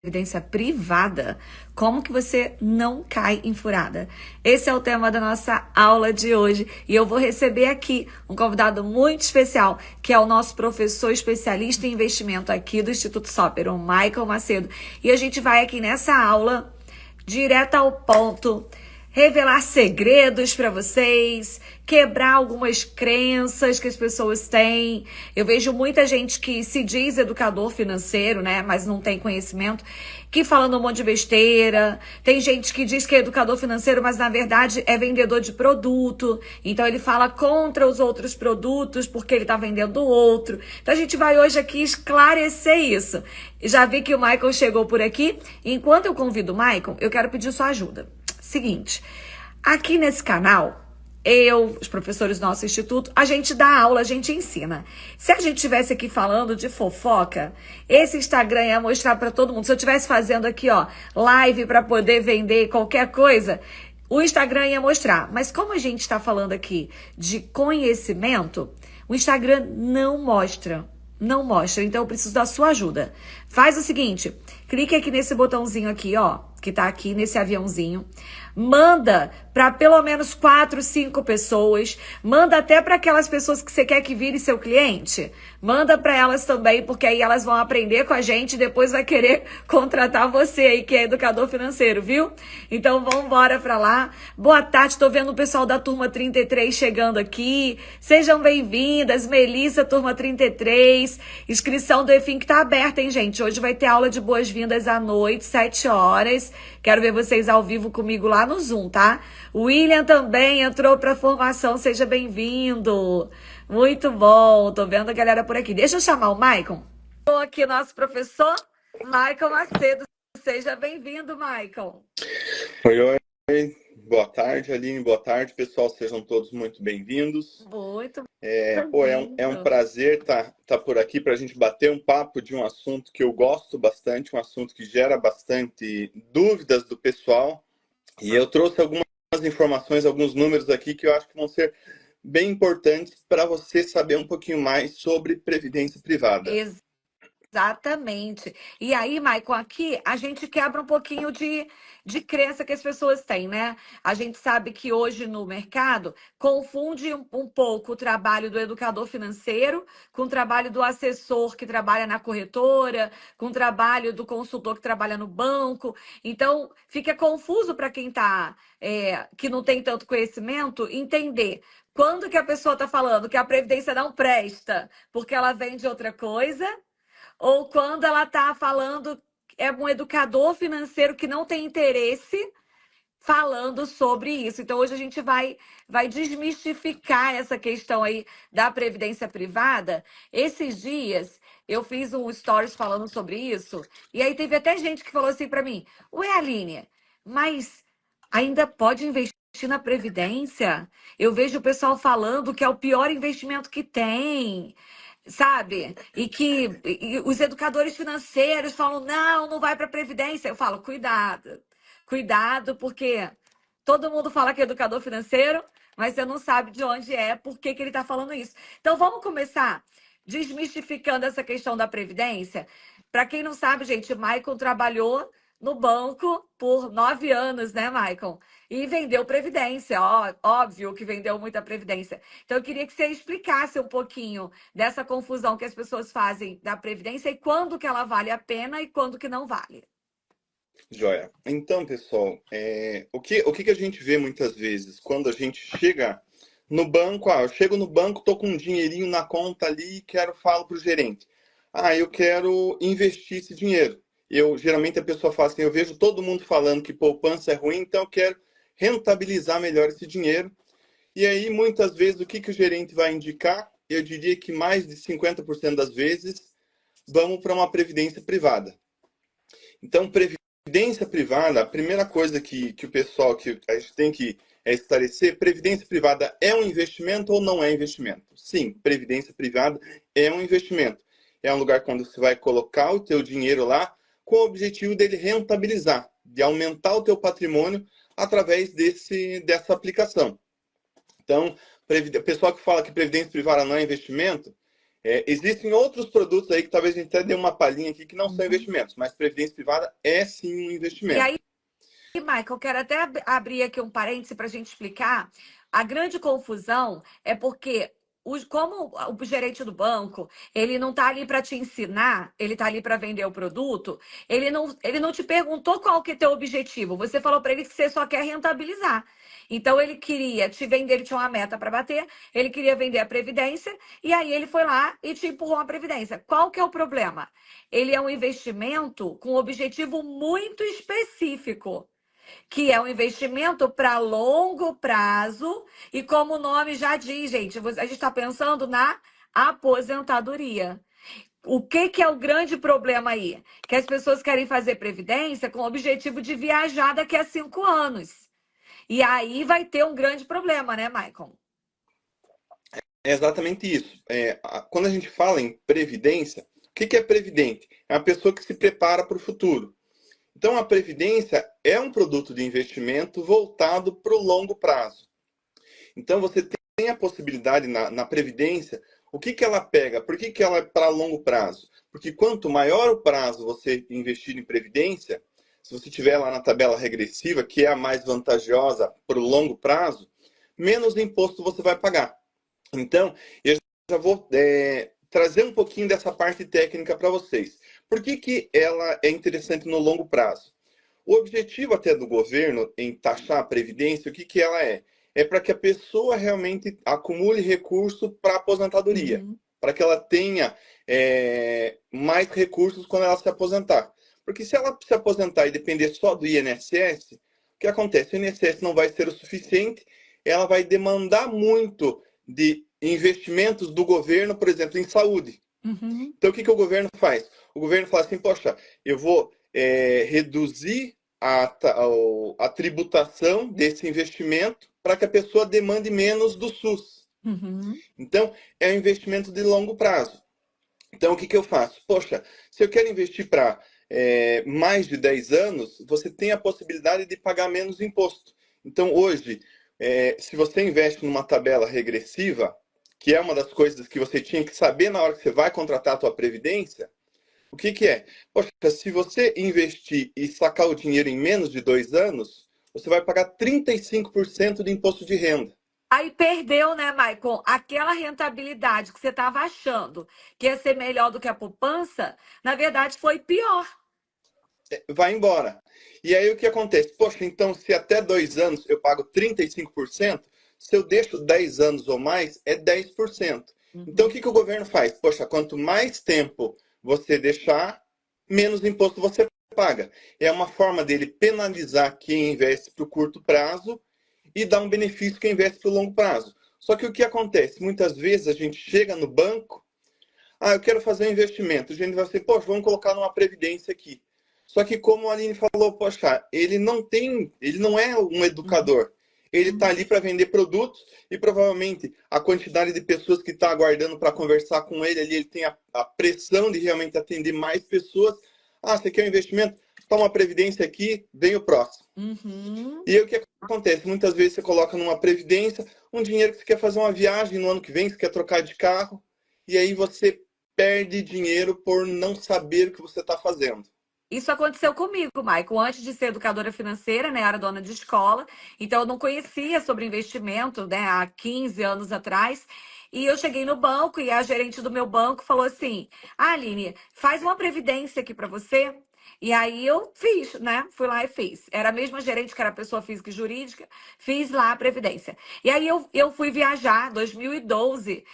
previdência privada, como que você não cai em furada? Esse é o tema da nossa aula de hoje e eu vou receber aqui um convidado muito especial, que é o nosso professor especialista em investimento aqui do Instituto Sopper, o Michael Macedo. E a gente vai aqui nessa aula, direto ao ponto, revelar segredos para vocês, quebrar algumas crenças que as pessoas têm. Eu vejo muita gente que se diz educador financeiro, né, mas não tem conhecimento, que falando um monte de besteira. Tem gente que diz que é educador financeiro, mas na verdade é vendedor de produto. Então ele fala contra os outros produtos porque ele está vendendo outro. Então a gente vai hoje aqui esclarecer isso. Já vi que o Michael chegou por aqui. Enquanto eu convido o Michael, eu quero pedir sua ajuda. Seguinte, aqui nesse canal, eu, os professores do nosso instituto, a gente dá aula, a gente ensina. Se a gente estivesse aqui falando de fofoca, esse Instagram ia mostrar para todo mundo. Se eu estivesse fazendo aqui, ó, live para poder vender qualquer coisa, o Instagram ia mostrar. Mas como a gente está falando aqui de conhecimento, o Instagram não mostra. Não mostra, então eu preciso da sua ajuda. Faz o seguinte, clique aqui nesse botãozinho aqui, ó, que tá aqui nesse aviãozinho. Manda para pelo menos 4, 5 pessoas. Manda até para aquelas pessoas que você quer que vire seu cliente. Manda para elas também, porque aí elas vão aprender com a gente e depois vai querer contratar você aí, que é educador financeiro, viu? Então vamos embora para lá. Boa tarde, tô vendo o pessoal da turma 33 chegando aqui. Sejam bem-vindas, Melissa, turma 33. Inscrição do EFINC tá aberta, hein, gente? Hoje vai ter aula de boas-vindas à noite, 7 horas. Quero ver vocês ao vivo comigo lá no Zoom, tá? O William também entrou para formação, seja bem-vindo. Muito bom, tô vendo a galera por aqui. Deixa eu chamar o Michael. Estou aqui, nosso professor, Michael Macedo. Seja bem-vindo, Michael. Oi, oi. Boa tarde, Aline. Boa tarde, pessoal. Sejam todos muito bem-vindos. Muito É um prazer tá por aqui para a gente bater um papo de um assunto que eu gosto bastante, um assunto que gera bastante dúvidas do pessoal. E eu trouxe algumas informações, alguns números aqui que eu acho que vão ser bem importantes para você saber um pouquinho mais sobre previdência privada. Exatamente. E aí, Maicon, aqui a gente quebra um pouquinho de crença que as pessoas têm, né? A gente sabe que hoje no mercado confunde um pouco o trabalho do educador financeiro com o trabalho do assessor que trabalha na corretora, com o trabalho do consultor que trabalha no banco. Então, fica confuso para quem que não tem tanto conhecimento entender. Quando que a pessoa está falando que a Previdência não presta porque ela vende outra coisa, ou quando ela está falando, é um educador financeiro que não tem interesse falando sobre isso. Então, hoje a gente vai desmistificar essa questão aí da previdência privada. Esses dias, eu fiz um stories falando sobre isso, e aí teve até gente que falou assim para mim, ué, Aline, mas ainda pode investir na previdência? Eu vejo o pessoal falando que é o pior investimento que tem, sabe? E os educadores financeiros falam, não vai para a previdência. Eu falo, cuidado, porque todo mundo fala que é educador financeiro, mas você não sabe de onde é, por que ele está falando isso. Então, vamos começar desmistificando essa questão da previdência. Para quem não sabe, gente, o Michael trabalhou no banco por 9 anos, né, Michael? E vendeu previdência, óbvio que vendeu muita previdência. Então, eu queria que você explicasse um pouquinho dessa confusão que as pessoas fazem da previdência e quando que ela vale a pena e quando que não vale. Joia. Então, pessoal, o que a gente vê muitas vezes quando a gente chega no banco, eu chego no banco, tô com um dinheirinho na conta ali e falo pro gerente. Eu quero investir esse dinheiro. Geralmente a pessoa fala assim, eu vejo todo mundo falando que poupança é ruim, então eu quero rentabilizar melhor esse dinheiro. E aí, muitas vezes, o que o gerente vai indicar? Eu diria que mais de 50% das vezes, vamos para uma previdência privada. Então, previdência privada, a primeira coisa que o pessoal, que a gente tem que esclarecer, previdência privada é um investimento ou não é investimento? Sim, previdência privada é um investimento. É um lugar onde você vai colocar o teu dinheiro lá com o objetivo dele rentabilizar, de aumentar o teu patrimônio através dessa aplicação. Então, o pessoal que fala que previdência privada não é investimento, Existem outros produtos aí que talvez a gente até dê uma palhinha aqui que não são Uhum. investimentos, mas previdência privada é sim um E investimento. aí, Michael, quero até abrir aqui um parêntese para a gente explicar. A grande confusão é porque, como o gerente do banco, ele não está ali para te ensinar, ele está ali para vender o produto, ele não te perguntou qual que é teu objetivo. Você falou para ele que você só quer rentabilizar. Então, ele queria te vender, ele tinha uma meta para bater, ele queria vender a Previdência, e aí ele foi lá e te empurrou a Previdência. Qual que é o problema? Ele é um investimento com um objetivo muito específico, que é um investimento para longo prazo. E como o nome já diz, gente, a gente está pensando na aposentadoria. O que é o grande problema aí? Que as pessoas querem fazer previdência com o objetivo de viajar daqui a 5 anos. E aí vai ter um grande problema, né, Michael? É exatamente isso. Quando a gente fala em previdência, o que é previdente? É uma pessoa que se prepara para o futuro. Então, a previdência é um produto de investimento voltado para o longo prazo. Então, você tem a possibilidade na previdência, o que ela pega? Por que ela é para longo prazo? Porque quanto maior o prazo você investir em previdência, se você tiver lá na tabela regressiva, que é a mais vantajosa para o longo prazo, menos imposto você vai pagar. Então, eu já vou trazer um pouquinho dessa parte técnica para vocês. Por que ela é interessante no longo prazo? O objetivo até do governo em taxar a previdência, o que ela é? É para que a pessoa realmente acumule recurso para a aposentadoria, Uhum. para que ela tenha mais recursos quando ela se aposentar. Porque se ela se aposentar e depender só do INSS, o que acontece? O INSS não vai ser o suficiente, ela vai demandar muito de investimentos do governo, por exemplo, em saúde. Uhum. Então, o que o governo faz? O governo fala assim, poxa, eu vou reduzir a tributação desse investimento para que a pessoa demande menos do SUS. Uhum. Então, é um investimento de longo prazo. Então, o que eu faço? Poxa, se eu quero investir para mais de 10 anos, você tem a possibilidade de pagar menos imposto. Então, hoje, se você investe numa tabela regressiva, que é uma das coisas que você tinha que saber na hora que você vai contratar a tua previdência, o que é? Poxa, se você investir e sacar o dinheiro em menos de 2 anos, você vai pagar 35% de imposto de renda. Aí perdeu, né, Maicon? Aquela rentabilidade que você estava achando que ia ser melhor do que a poupança, na verdade foi pior. Vai embora. E aí o que acontece? Poxa, então se até 2 anos eu pago 35%, se eu deixo 10 anos ou mais, é 10%. Então o Uhum. que o governo faz? Poxa, quanto mais tempo você deixar, menos imposto você paga. É uma forma dele penalizar quem investe para o curto prazo e dar um benefício quem investe para o longo prazo. Só que o que acontece? Muitas vezes a gente chega no banco, eu quero fazer um investimento. A gente vai assim, poxa, vamos colocar numa previdência aqui. Só que como a Aline falou, poxa, ele não é um Uhum. educador. Ele está Uhum. ali para vender produtos e provavelmente a quantidade de pessoas que está aguardando para conversar com ele ali, ele tem a pressão de realmente atender mais pessoas. Você quer um investimento? Toma uma previdência aqui, vem o próximo. Uhum. E aí o que acontece? Muitas vezes você coloca numa previdência um dinheiro que você quer fazer uma viagem no ano que vem, você quer trocar de carro, e aí você perde dinheiro por não saber o que você está fazendo. Isso aconteceu comigo, Maicon. Antes de ser educadora financeira, né, eu era dona de escola, então eu não conhecia sobre investimento, né, há 15 anos atrás. E eu cheguei no banco e a gerente do meu banco falou assim: Aline, faz uma previdência aqui para você. E aí eu fiz, né? Fui lá e fiz. Era a mesma gerente que era pessoa física e jurídica, fiz lá a previdência. E aí eu fui viajar, 2012,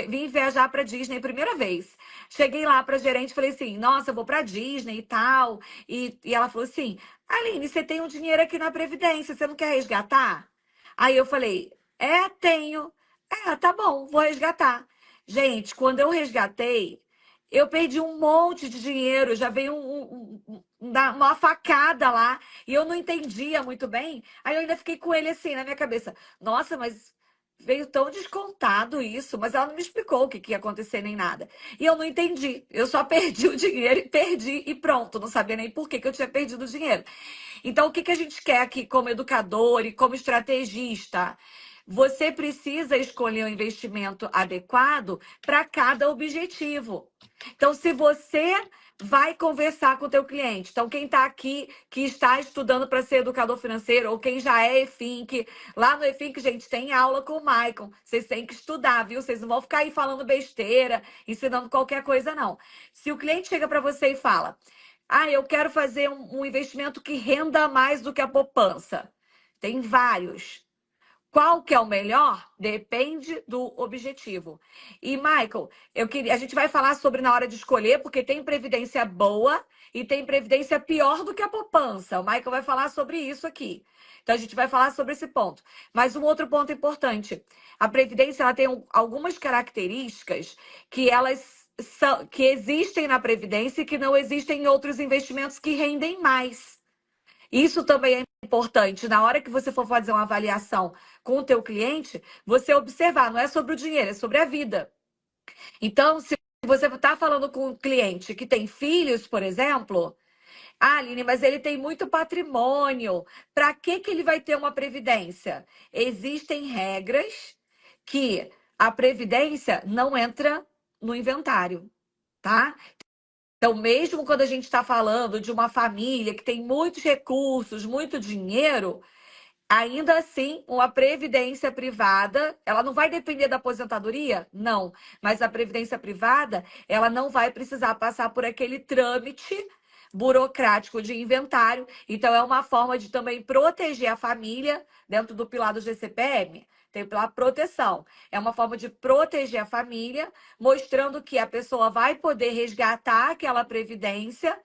vim viajar para Disney primeira vez. Cheguei lá pra gerente e falei assim: nossa, eu vou pra Disney e tal. E ela falou assim: Aline, você tem um dinheiro aqui na Previdência, você não quer resgatar? Aí eu falei: tenho. Tá bom, vou resgatar. Gente, quando eu resgatei, eu perdi um monte de dinheiro, já veio uma facada lá, e eu não entendia muito bem. Aí eu ainda fiquei com ele assim na minha cabeça: nossa, mas veio tão descontado isso, mas ela não me explicou o que ia acontecer nem nada. E eu não entendi. Eu só perdi o dinheiro e perdi e pronto. Não sabia nem por que eu tinha perdido o dinheiro. Então, o que a gente quer aqui como educador e como estrategista? você precisa escolher um investimento adequado para cada objetivo. Então, se você vai conversar com o teu cliente, então quem está aqui, que está estudando para ser educador financeiro, ou quem já é EFINC, lá no EFINC, gente, tem aula com o Maicon, vocês têm que estudar, viu? Vocês não vão ficar aí falando besteira, ensinando qualquer coisa, não. Se o cliente chega para você e fala, eu quero fazer um investimento que renda mais do que a poupança. Tem vários. Qual que é o melhor? Depende do objetivo. E, Michael, a gente vai falar sobre na hora de escolher, porque tem previdência boa e tem previdência pior do que a poupança. O Michael vai falar sobre isso aqui. Então, a gente vai falar sobre esse ponto. Mas um outro ponto importante. A previdência ela tem algumas características que que existem na previdência e que não existem em outros investimentos que rendem mais. Isso também é importante. Na hora que você for fazer uma avaliação com o teu cliente, você observar, não é sobre o dinheiro, é sobre a vida. Então, se você está falando com um cliente que tem filhos, por exemplo, Aline, mas ele tem muito patrimônio. Para que ele vai ter uma previdência? Existem regras que a previdência não entra no inventário, tá? Então, mesmo quando a gente está falando de uma família que tem muitos recursos, muito dinheiro, ainda assim, uma previdência privada, ela não vai depender da aposentadoria? Não. Mas a previdência privada, ela não vai precisar passar por aquele trâmite burocrático de inventário. Então, é uma forma de também proteger a família dentro do pilar do GCPM. Tem o pilar proteção. É uma forma de proteger a família, mostrando que a pessoa vai poder resgatar aquela previdência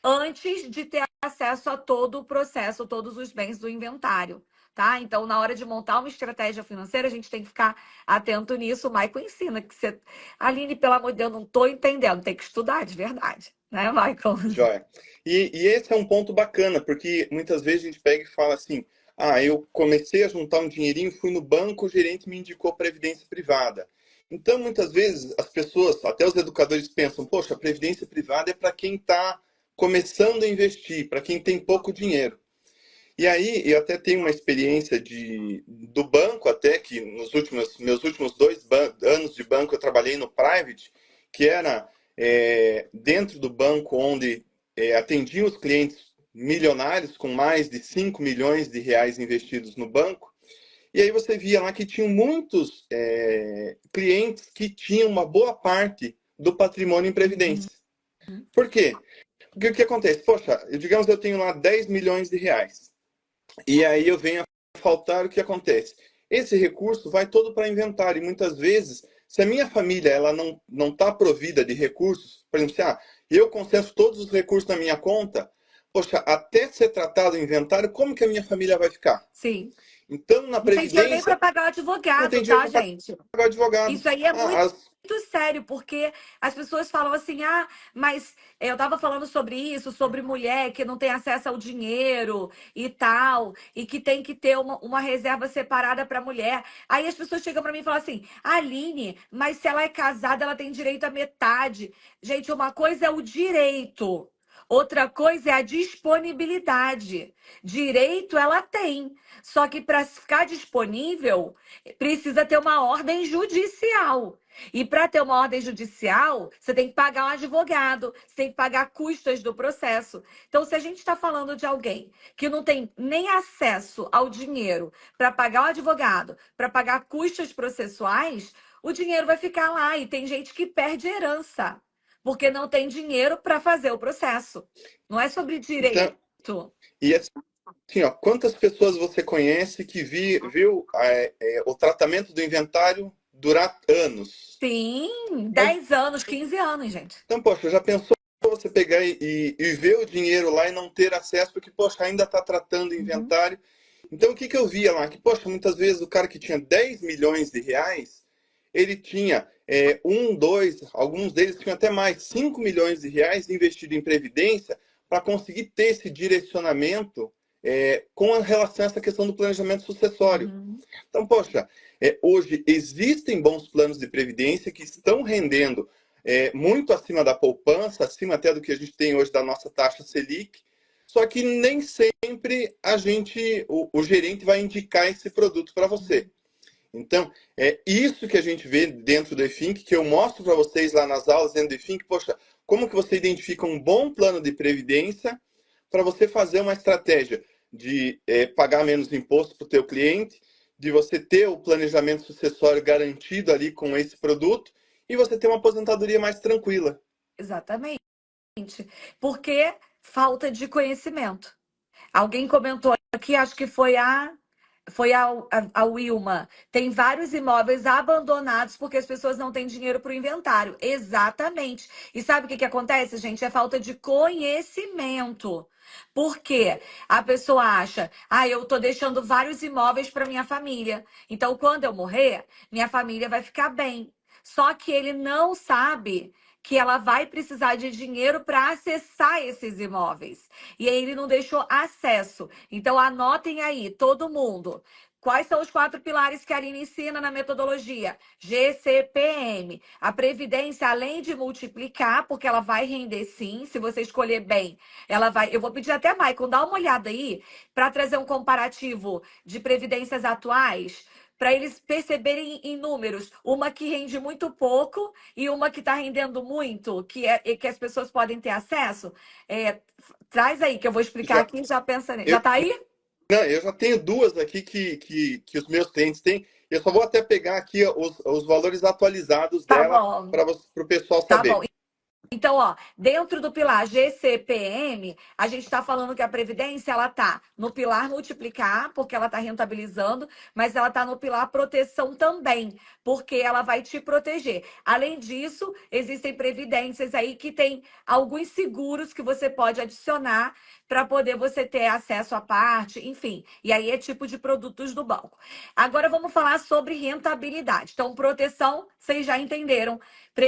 antes de ter acesso a todo o processo, todos os bens do inventário, tá? Então, na hora de montar uma estratégia financeira, a gente tem que ficar atento nisso. O Michael ensina que você... Aline, pelo amor de Deus, não estou entendendo. Tem que estudar de verdade, né, Michael? Joia. E esse é um ponto bacana, porque muitas vezes a gente pega e fala assim, eu comecei a juntar um dinheirinho, fui no banco, o gerente me indicou previdência privada. Então, muitas vezes, as pessoas, até os educadores pensam, poxa, a previdência privada é para quem está começando a investir, para quem tem pouco dinheiro. E aí, eu até tenho uma experiência do banco, até que nos meus últimos 2 anos de banco eu trabalhei no private, que era dentro do banco onde atendiam os clientes milionários com mais de 5 milhões de reais investidos no banco. E aí você via lá que tinham muitos clientes que tinham uma boa parte do patrimônio em previdência. Por quê? Porque o que acontece? Poxa, digamos eu tenho lá 10 milhões de reais. E aí eu venho a faltar, o que acontece? Esse recurso vai todo para inventário. E muitas vezes, se a minha família ela não está provida de recursos, por exemplo, eu concentro todos os recursos na minha conta, poxa, até ser tratado o inventário, como que a minha família vai ficar? Sim. Então, na Não tem dinheiro nem previdência, para pagar o não advogado, tem dinheiro tá, para gente? pagar advogado. Isso aí é muito sério, porque as pessoas falam assim, mas eu tava falando sobre isso, sobre mulher que não tem acesso ao dinheiro e tal, e que tem que ter uma reserva separada para mulher. Aí as pessoas chegam para mim e falam assim, Aline, mas se ela é casada, ela tem direito à metade. Gente, uma coisa é o direito, outra coisa é a disponibilidade. Direito ela tem, só que para ficar disponível, precisa ter uma ordem judicial. E para ter uma ordem judicial, você tem que pagar um advogado, você tem que pagar custas do processo. Então, se a gente está falando de alguém que não tem nem acesso ao dinheiro para pagar o advogado, para pagar custas processuais, o dinheiro vai ficar lá. E tem gente que perde herança, porque não tem dinheiro para fazer o processo. Não é sobre direito. Então, e assim, quantas pessoas você conhece que viu o tratamento do inventário durar anos? Sim, 10 anos, 15 anos, gente. Então, poxa, já pensou você pegar e ver o dinheiro lá e não ter acesso, porque, poxa, ainda está tratando o inventário. Então, o que eu via lá? Que, poxa, muitas vezes o cara que tinha 10 milhões de reais, ele tinha alguns deles tinham até mais, 5 milhões de reais investido em previdência para conseguir ter esse direcionamento com relação a essa questão do planejamento sucessório. Então, poxa, hoje existem bons planos de previdência que estão rendendo muito acima da poupança, acima até do que a gente tem hoje da nossa taxa Selic, só que nem sempre o gerente vai indicar esse produto para você. Então, é isso que a gente vê dentro do eFink, que eu mostro para vocês lá nas aulas dentro do eFink. Poxa, como que você identifica um bom plano de previdência para você fazer uma estratégia de pagar menos imposto para o teu cliente, de você ter o planejamento sucessório garantido ali com esse produto e você ter uma aposentadoria mais tranquila. Exatamente. Porque falta de conhecimento. Alguém comentou aqui, acho que foi a Wilma. Tem vários imóveis abandonados porque as pessoas não têm dinheiro para o inventário. Exatamente. E sabe o que acontece, gente? É falta de conhecimento. Por quê? A pessoa acha, eu tô deixando vários imóveis para minha família. Então, quando eu morrer, minha família vai ficar bem. Só que ele não sabe que ela vai precisar de dinheiro para acessar esses imóveis. E aí ele não deixou acesso. Então anotem aí, todo mundo. Quais são os 4 pilares que a Aline ensina na metodologia? GCPM. A previdência, além de multiplicar, porque ela vai render sim, se você escolher bem, ela vai. Eu vou pedir até a Maicon, dá uma olhada aí para trazer um comparativo de previdências atuais, para eles perceberem em números, uma que rende muito pouco e uma que está rendendo muito, que as pessoas podem ter acesso. Traz aí, que eu vou explicar Já, aqui, já pensa nele. Já eu, tá aí? não, eu já tenho duas aqui que os meus clientes têm. Eu só vou até pegar aqui os valores atualizados Tá dela bom, para o pessoal tá bom. saber. Então, ó, dentro do pilar GCPM, a gente está falando que a Previdência, ela tá no pilar multiplicar, porque ela está rentabilizando, mas ela tá no pilar proteção também, porque ela vai te proteger. Além disso, existem previdências aí que tem alguns seguros que você pode adicionar para poder você ter acesso à parte, enfim. E aí é tipo de produtos do banco. Agora vamos falar sobre rentabilidade. Então, proteção, vocês já entenderam.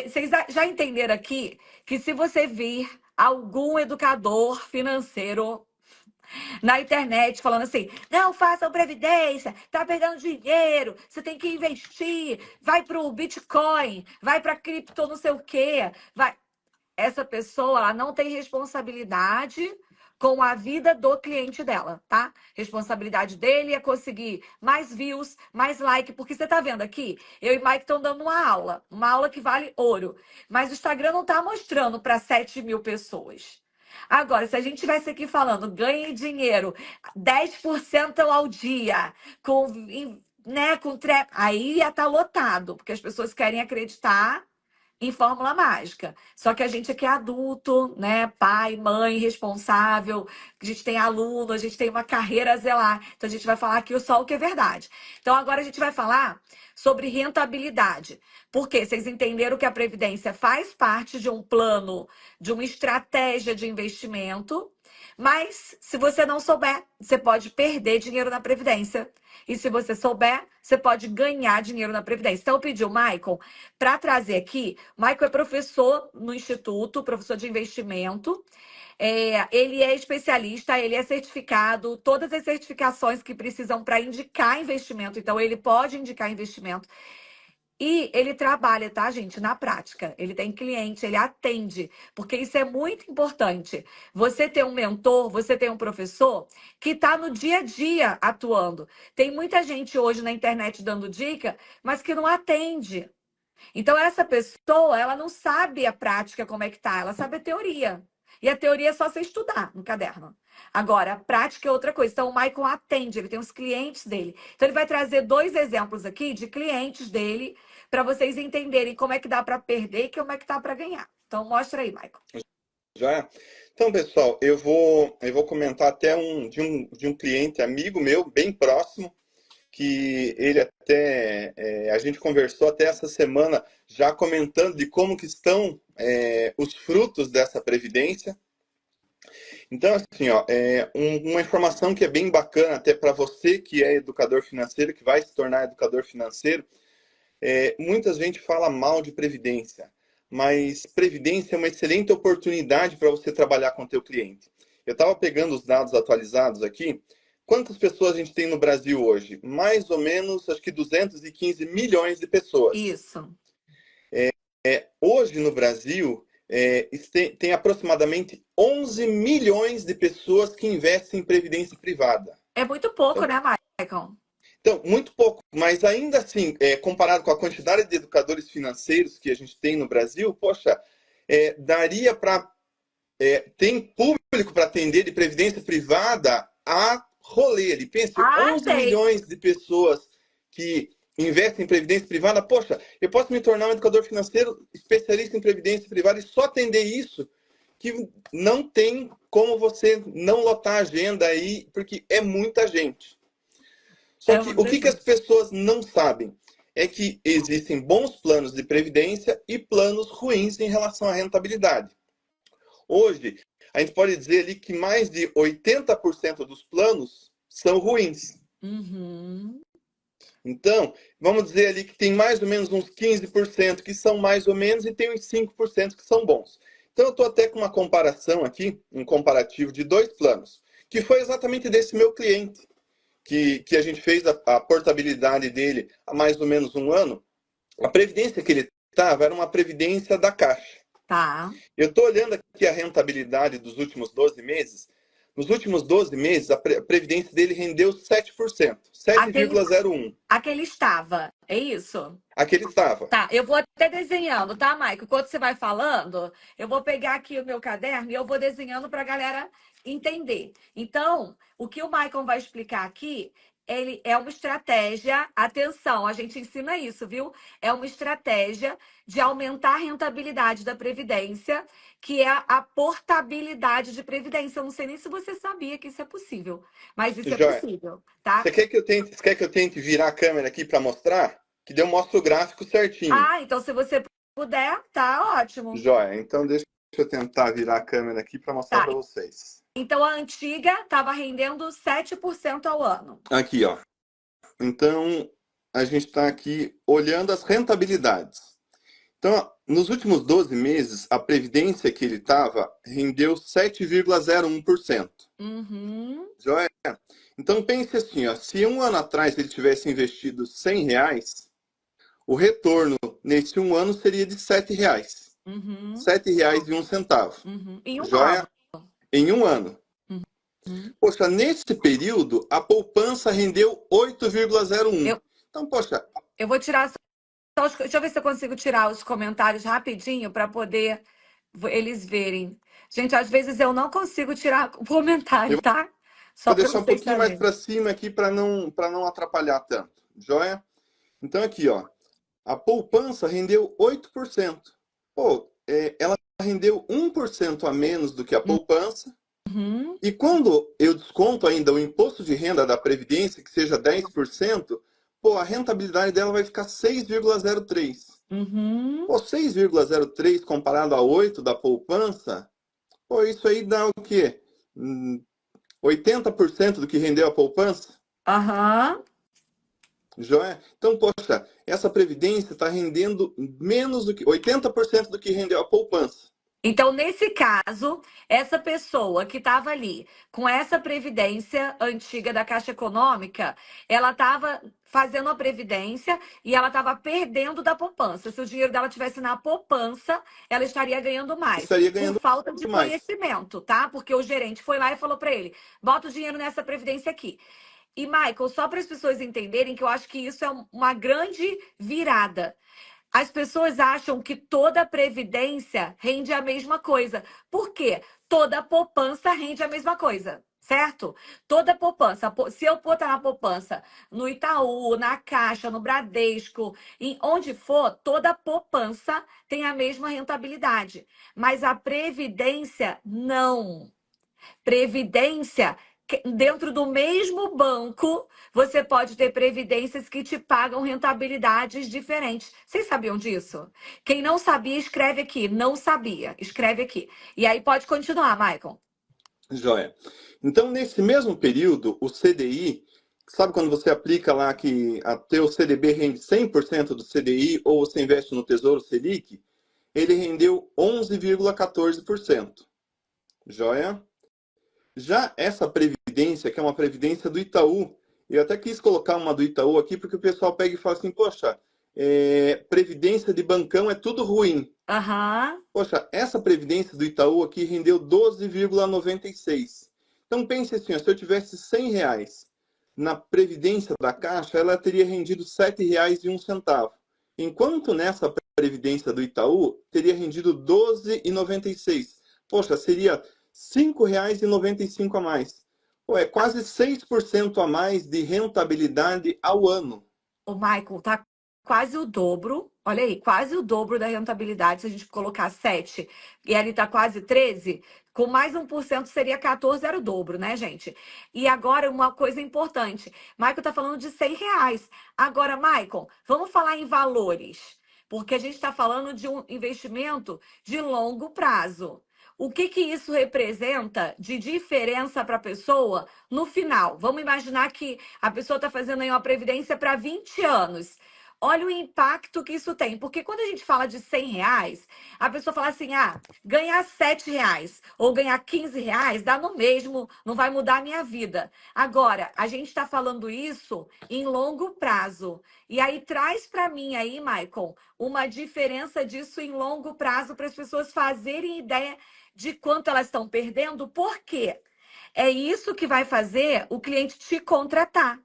Vocês já entenderam aqui que se você vir algum educador financeiro na internet falando assim, não façam previdência, tá perdendo dinheiro, você tem que investir, vai pro Bitcoin, vai pra cripto não sei o quê, vai. Essa pessoa ela não tem responsabilidade com a vida do cliente dela, tá? Responsabilidade dele é conseguir mais views, mais like, porque você tá vendo aqui, eu e Mike estão dando uma aula que vale ouro, mas o Instagram não tá mostrando para 7.000 pessoas. Agora, se a gente tivesse aqui falando, ganhe dinheiro 10% ao dia, aí ia estar lotado, porque as pessoas querem acreditar em fórmula mágica. Só que a gente aqui é adulto, né? Pai, mãe, responsável, a gente tem aluno, a gente tem uma carreira a zelar. Então a gente vai falar aqui só o que é verdade. Então agora a gente vai falar sobre rentabilidade. Porque vocês entenderam que a Previdência faz parte de um plano, de uma estratégia de investimento. Mas, se você não souber, você pode perder dinheiro na Previdência. E se você souber, você pode ganhar dinheiro na Previdência. Então, eu pedi o Maicon para trazer aqui. O Maicon é professor no Instituto, professor de investimento. Ele é especialista, ele é certificado, todas as certificações que precisam para indicar investimento. Então, ele pode indicar investimento. E ele trabalha, tá, gente, na prática. Ele tem cliente, ele atende, porque isso é muito importante. Você ter um mentor, você ter um professor que está no dia a dia atuando. Tem muita gente hoje na internet dando dica, mas que não atende. Então, essa pessoa, ela não sabe a prática como é que tá, ela sabe a teoria. E a teoria é só você estudar no caderno. Agora, a prática é outra coisa. Então, o Maicon atende, ele tem os clientes dele. Então, ele vai trazer 2 exemplos aqui de clientes dele, para vocês entenderem como é que dá para perder e como é que dá para ganhar. Então, mostra aí, Maicon. Já? Então, pessoal, eu vou comentar até de um cliente amigo meu, bem próximo, que ele até, a gente conversou até essa semana já comentando de como que estão os frutos dessa previdência. Então, assim, ó, uma informação que é bem bacana até para você que é educador financeiro, que vai se tornar educador financeiro, muita gente fala mal de previdência, mas previdência é uma excelente oportunidade para você trabalhar com o teu cliente. Eu estava pegando os dados atualizados aqui. Quantas pessoas a gente tem no Brasil hoje? Mais ou menos, acho que 215 milhões de pessoas. Isso. Hoje no Brasil, tem aproximadamente 11 milhões de pessoas que investem em previdência privada. É muito pouco, Então, né, Maicon? Então, muito pouco, mas ainda assim, comparado com a quantidade de educadores financeiros que a gente tem no Brasil, poxa, daria para tem público para atender de previdência privada a rolê. Ele pense, Ah, 11 tem. milhões de pessoas que investem em previdência privada. Poxa, eu posso me tornar um educador financeiro especialista em previdência privada e só atender isso, que não tem como você não lotar a agenda aí, porque é muita gente. Só É que o muita que as gente. pessoas não sabem é que existem bons planos de previdência e planos ruins em relação à rentabilidade. Hoje, a gente pode dizer ali que mais de 80% dos planos são ruins. Uhum. Então, vamos dizer ali que tem mais ou menos uns 15% que são mais ou menos e tem uns 5% que são bons. Então, eu estou até com uma comparação aqui, um comparativo de 2 planos, que foi exatamente desse meu cliente, que a gente fez a portabilidade dele há mais ou menos um ano. A previdência que ele estava era uma previdência da Caixa. Tá. Eu estou olhando aqui a rentabilidade dos últimos 12 meses. Nos últimos 12 meses, a previdência dele rendeu 7%, Aquele, 7,01%. aquele estava, é isso? Aqui ele estava. Tá, eu vou até desenhando, tá, Maico? Enquanto você vai falando, eu vou pegar aqui o meu caderno e eu vou desenhando para a galera entender. Então, o que o Maicon vai explicar aqui, ele é uma estratégia, atenção, a gente ensina isso, viu? É uma estratégia de aumentar a rentabilidade da Previdência, que é a portabilidade de Previdência. Eu não sei nem se você sabia que isso é possível, mas isso é Joia. possível, tá? Você quer que eu tente virar a câmera aqui para mostrar? Que daí eu mostro o gráfico certinho. Ah, então se você puder, tá ótimo. Joia. Então deixa eu tentar virar a câmera aqui para mostrar Tá. para vocês. Então, a antiga estava rendendo 7% ao ano. Aqui, ó. Então, a gente está aqui olhando as rentabilidades. Então, nos últimos 12 meses, a previdência que ele estava rendeu 7,01%. Uhum. Joia? Então, pense assim, ó, se um ano atrás ele tivesse investido R$ 100, o retorno nesse um ano seria de R$ 7. Uhum. R$ 7,01. Uhum. Em um ano. Joia? Em um ano. Uhum. Poxa, nesse período, a poupança rendeu 8,01. Eu, Então, poxa, eu vou tirar deixa eu ver se eu consigo tirar os comentários rapidinho para poder eles verem. Gente, às vezes eu não consigo tirar o comentário, eu tá? Só vou para deixar um vocês pouquinho mais saberem. para cima aqui para não atrapalhar tanto. Joia? Então, aqui, ó. A poupança rendeu 8%. Pô, ela rendeu 1% a menos do que a poupança. Uhum. E quando eu desconto ainda o imposto de renda da Previdência, que seja 10%, pô, a rentabilidade dela vai ficar 6,03%. Uhum. Pô, 6,03 comparado a 8 da poupança, pô, isso aí dá o quê? 80% do que rendeu a poupança? Aham. Joia? Então, poxa, essa previdência está rendendo menos do que 80% do que rendeu a poupança. Então, nesse caso, essa pessoa que estava ali com essa previdência antiga da Caixa Econômica, ela estava fazendo a previdência e ela estava perdendo da poupança. Se o dinheiro dela tivesse na poupança, ela estaria ganhando mais, Estaria por ganhando falta de mais. conhecimento, tá? Porque o gerente foi lá e falou para ele: bota o dinheiro nessa previdência aqui. E, Michael, só para as pessoas entenderem que eu acho que isso é uma grande virada. As pessoas acham que toda previdência rende a mesma coisa. Por quê? Toda poupança rende a mesma coisa, certo? Toda poupança. Se eu botar na poupança no Itaú, na Caixa, no Bradesco, em onde for, toda poupança tem a mesma rentabilidade. Mas a previdência, não. Previdência, dentro do mesmo banco, você pode ter previdências que te pagam rentabilidades diferentes. Vocês sabiam disso? Quem não sabia, escreve aqui. Não sabia, escreve aqui. E aí pode continuar, Michael. Joia. Então, nesse mesmo período, o CDI, sabe quando você aplica lá que a teu CDB rende 100% do CDI ou você investe no Tesouro Selic, ele rendeu 11,14%. Joia? Já essa previdência, que é uma previdência do Itaú, eu até quis colocar uma do Itaú aqui, porque o pessoal pega e fala assim, poxa, previdência de bancão é tudo ruim. Aham. Poxa, essa previdência do Itaú aqui rendeu 12,96. Então pense assim, ó, se eu tivesse R$ 100 na Previdência da Caixa, ela teria rendido R$ 7,01. Enquanto nessa Previdência do Itaú, teria rendido R$ 12,96. Poxa, seria R$ 5,95 a mais. Pô, é quase 6% a mais de rentabilidade ao ano. O Michael, tá quase o dobro. Olha aí, quase o dobro da rentabilidade. Se a gente colocar 7 e ali tá quase 13, com mais 1% seria 14, era o dobro, né, gente? E agora, uma coisa importante. Michael tá falando de R$ 100. Agora, Michael, vamos falar em valores. Porque a gente está falando de um investimento de longo prazo. O que que isso representa de diferença para a pessoa no final? Vamos imaginar que a pessoa está fazendo aí uma previdência para 20 anos. Olha o impacto que isso tem. Porque quando a gente fala de R$ 100, a pessoa fala assim: ah, ganhar R$ 7 ou ganhar R$ 15 dá no mesmo, não vai mudar a minha vida. Agora, a gente está falando isso em longo prazo. E aí traz para mim aí, Michael, uma diferença disso em longo prazo para as pessoas fazerem ideia de quanto elas estão perdendo. Por quê? É isso que vai fazer o cliente te contratar.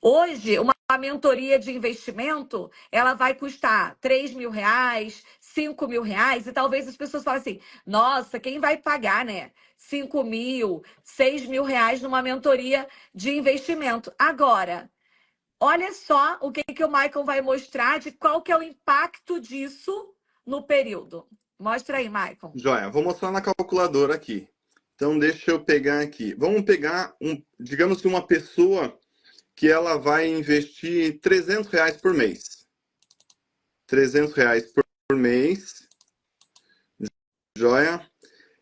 Hoje, uma mentoria de investimento, ela vai custar R$ 3.000, R$ 5.000, e talvez as pessoas falem assim: nossa, quem vai pagar, né? 5.000, R$ 6.000 numa mentoria de investimento. Agora, olha só o que o Michael vai mostrar de qual que é o impacto disso no período. Mostra aí, Michael. Joia, vou mostrar na calculadora aqui. Então, deixa eu pegar aqui. Vamos pegar, digamos que uma pessoa que ela vai investir R$ 300 por mês. R$ 300 por mês. Joia.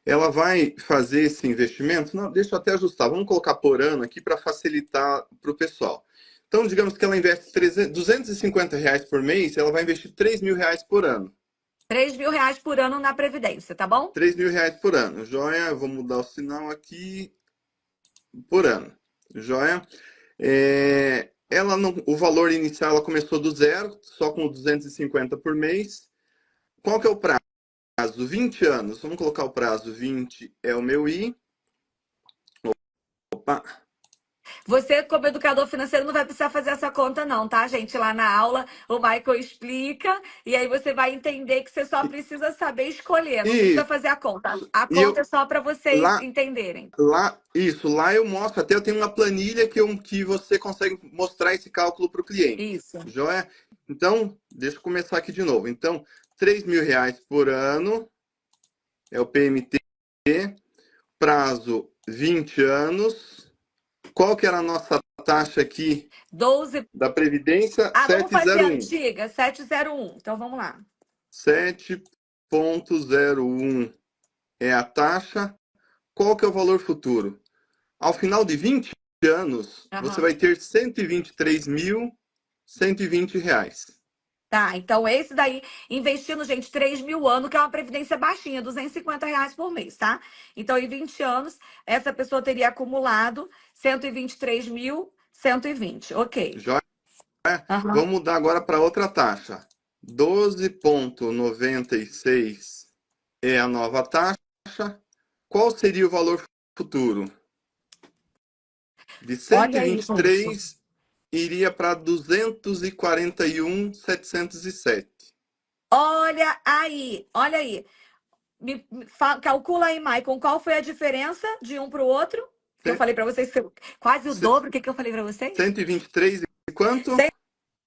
Ela vai fazer esse investimento? Não, deixa eu até ajustar. Vamos colocar por ano aqui para facilitar para o pessoal. Então, digamos que ela investe R$ 250 por mês, ela vai investir R$ 3.000 por ano. R$ 3.000 por ano na Previdência, tá bom? R$ 3.000 por ano. Joia, vou mudar o sinal aqui. Por ano. Joia? Ela não, o valor inicial ela começou do zero, só com 250 por mês. Qual que é o prazo? 20 anos. Vamos colocar o prazo 20 é o meu I. Opa. Você, como educador financeiro, não vai precisar fazer essa conta, não, tá, gente? Lá na aula, o Michael explica, e aí você vai entender que você só precisa saber escolher, não precisa fazer a conta. A conta é só para vocês entenderem. Lá eu mostro, até eu tenho uma planilha que você consegue mostrar esse cálculo para o cliente. Isso. Joia? Então, deixa eu começar aqui de novo. Então, R$ 3.000 por ano é o PMT, prazo 20 anos. Qual que era a nossa taxa aqui 12. Da Previdência? Vamos fazer a 701. antiga, 701. Então, vamos lá. 7,01 é a taxa. Qual que é o valor futuro? Ao final de 20 anos, você vai ter R$ 123.120. Tá, então esse daí, investindo, gente, 3.000 anos, que é uma previdência baixinha, R$ 250 por mês, tá? Então, em 20 anos, essa pessoa teria acumulado 123.120, ok. Joia? Vamos mudar agora para outra taxa. 12,96 é a nova taxa. Qual seria o valor futuro? De 123 iria para 241.707. Olha aí, olha aí. Calcula aí, Maicon, qual foi a diferença de um para o outro? Que eu falei para vocês, quase o dobro. O que eu falei para vocês? 123 e quanto?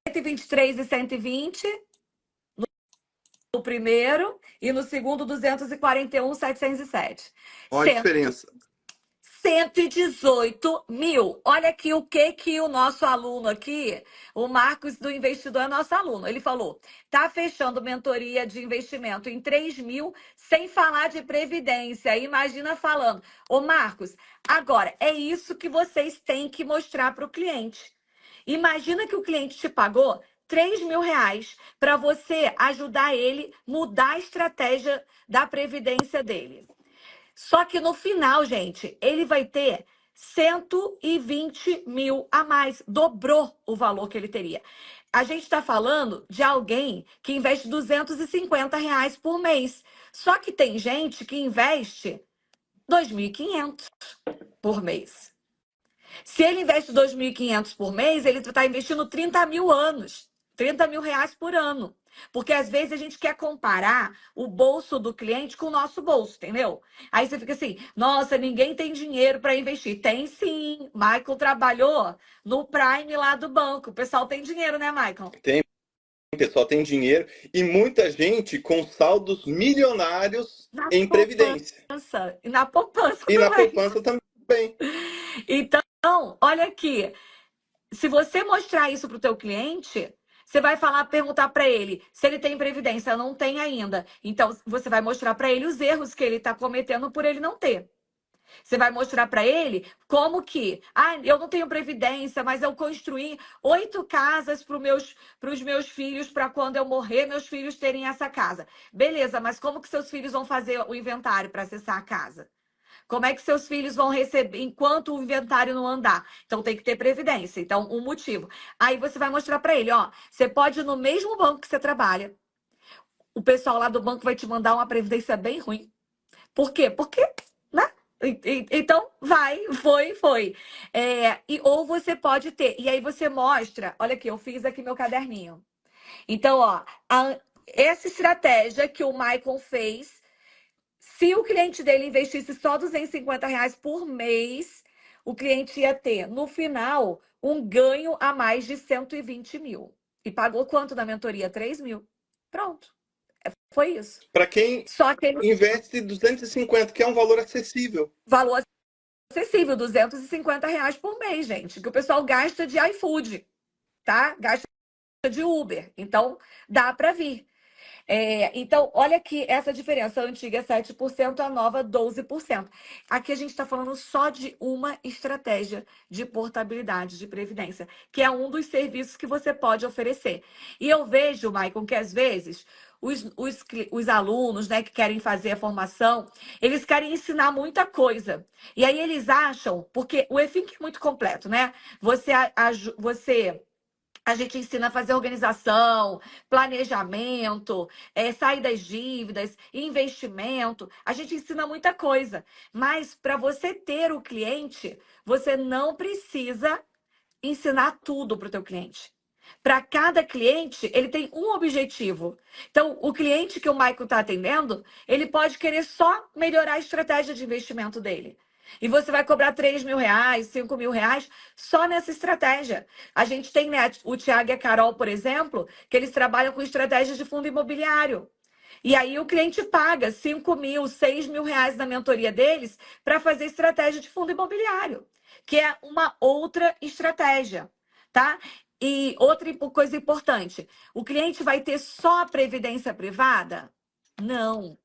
123 e 120 no primeiro, e no segundo 241.707. Olha a diferença. 118 mil. Olha aqui o que o nosso aluno aqui, o Marcos do Investidor, é nosso aluno. Ele falou: tá fechando mentoria de investimento em 3.000, sem falar de previdência. Imagina falando. Ô Marcos, agora, é isso que vocês têm que mostrar para o cliente. Imagina que o cliente te pagou R$ 3.000 para você ajudar ele mudar a estratégia da previdência dele. Só que no final, gente, ele vai ter 120 mil a mais. Dobrou o valor que ele teria. A gente está falando de alguém que investe R$ 250 por mês. Só que tem gente que investe 2.500 por mês. Se ele investe 2.500 por mês, ele está investindo 30 mil anos, 30 mil reais por ano. Porque às vezes a gente quer comparar o bolso do cliente com o nosso bolso, entendeu? Aí você fica assim, nossa, ninguém tem dinheiro para investir. Tem sim. Michael trabalhou no Prime lá do banco. O pessoal tem dinheiro, né, Michael? Tem, o pessoal tem dinheiro e muita gente com saldos milionários Na em previdência. poupança. E na poupança E na também. poupança também. Então, olha aqui. Se você mostrar isso para o teu cliente, você vai perguntar para ele se ele tem previdência. Não tem ainda. Então, você vai mostrar para ele os erros que ele está cometendo por ele não ter. Você vai mostrar para ele como que, eu não tenho previdência, mas eu construí 8 casas para os meus filhos, para quando eu morrer, meus filhos terem essa casa. Beleza, mas como que seus filhos vão fazer o inventário para acessar a casa? Como é que seus filhos vão receber enquanto o inventário não andar? Então tem que ter previdência. Então, um motivo. Aí você vai mostrar para ele, ó, você pode ir no mesmo banco que você trabalha. O pessoal lá do banco vai te mandar uma previdência bem ruim. Por quê? Porque, né? Então, foi. Ou você pode ter. E aí você mostra, olha aqui, eu fiz aqui meu caderninho. Então, ó, essa estratégia que o Michael fez, se o cliente dele investisse só R$ 250 por mês, o cliente ia ter, no final, um ganho a mais de 120 mil. E pagou quanto na mentoria? 3 mil. Pronto. Foi isso. Para quem Só que ele investe 250, que é um valor acessível. valor acessível, R$ 250 por mês, gente. Que o pessoal gasta de iFood, tá? Gasta de Uber. Então, dá para vir. Então, olha aqui essa diferença. A antiga é 7%, a nova 12%. Aqui a gente está falando só de uma estratégia de portabilidade de previdência, que é um dos serviços que você pode oferecer. E eu vejo, Maicon, que às vezes os alunos, né, que querem fazer a formação, eles querem ensinar muita coisa. E aí eles acham, porque o e-think é muito completo, né? A gente ensina a fazer organização, planejamento, sair das dívidas, investimento. A gente ensina muita coisa. Mas para você ter o cliente, você não precisa ensinar tudo para o teu cliente. Para cada cliente, ele tem um objetivo. Então, o cliente que o Michael está atendendo, ele pode querer só melhorar a estratégia de investimento dele. E você vai cobrar R$ 3.000, R$ 5.000 só nessa estratégia. A gente tem, né, o Tiago e a Carol, por exemplo, que eles trabalham com estratégias de fundo imobiliário. E aí o cliente paga R$ 5.000, R$ 6.000 na mentoria deles para fazer estratégia de fundo imobiliário, que é uma outra estratégia, tá? E outra coisa importante, o cliente vai ter só a previdência privada? Não.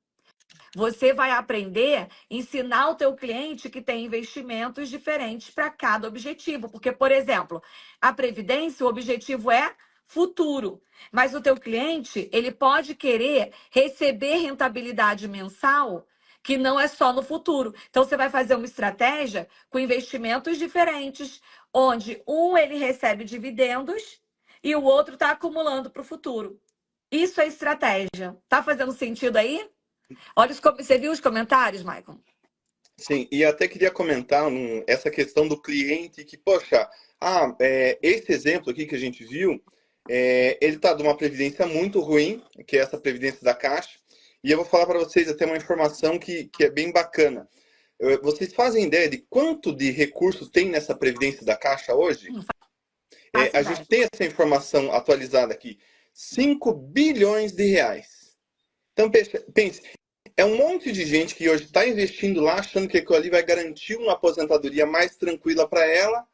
Você vai aprender, ensinar o teu cliente que tem investimentos diferentes para cada objetivo. Porque, por exemplo, a previdência, o objetivo é futuro. Mas o teu cliente, ele pode querer receber rentabilidade mensal que não é só no futuro. Então, você vai fazer uma estratégia com investimentos diferentes, onde um ele recebe dividendos e o outro está acumulando para o futuro. Isso é estratégia. Tá fazendo sentido aí? Olha, você viu os comentários, Michael? Sim, e até queria comentar essa questão do cliente que, poxa, esse exemplo aqui que a gente viu, ele está de uma previdência muito ruim, que é essa previdência da Caixa, e eu vou falar para vocês até uma informação que é bem bacana. Vocês fazem ideia de quanto de recursos tem nessa previdência da Caixa hoje? Não faço A ideia. gente tem essa informação atualizada aqui, R$ 5 bilhões. Então, pense, é um monte de gente que hoje está investindo lá, achando que aquilo ali vai garantir uma aposentadoria mais tranquila para ela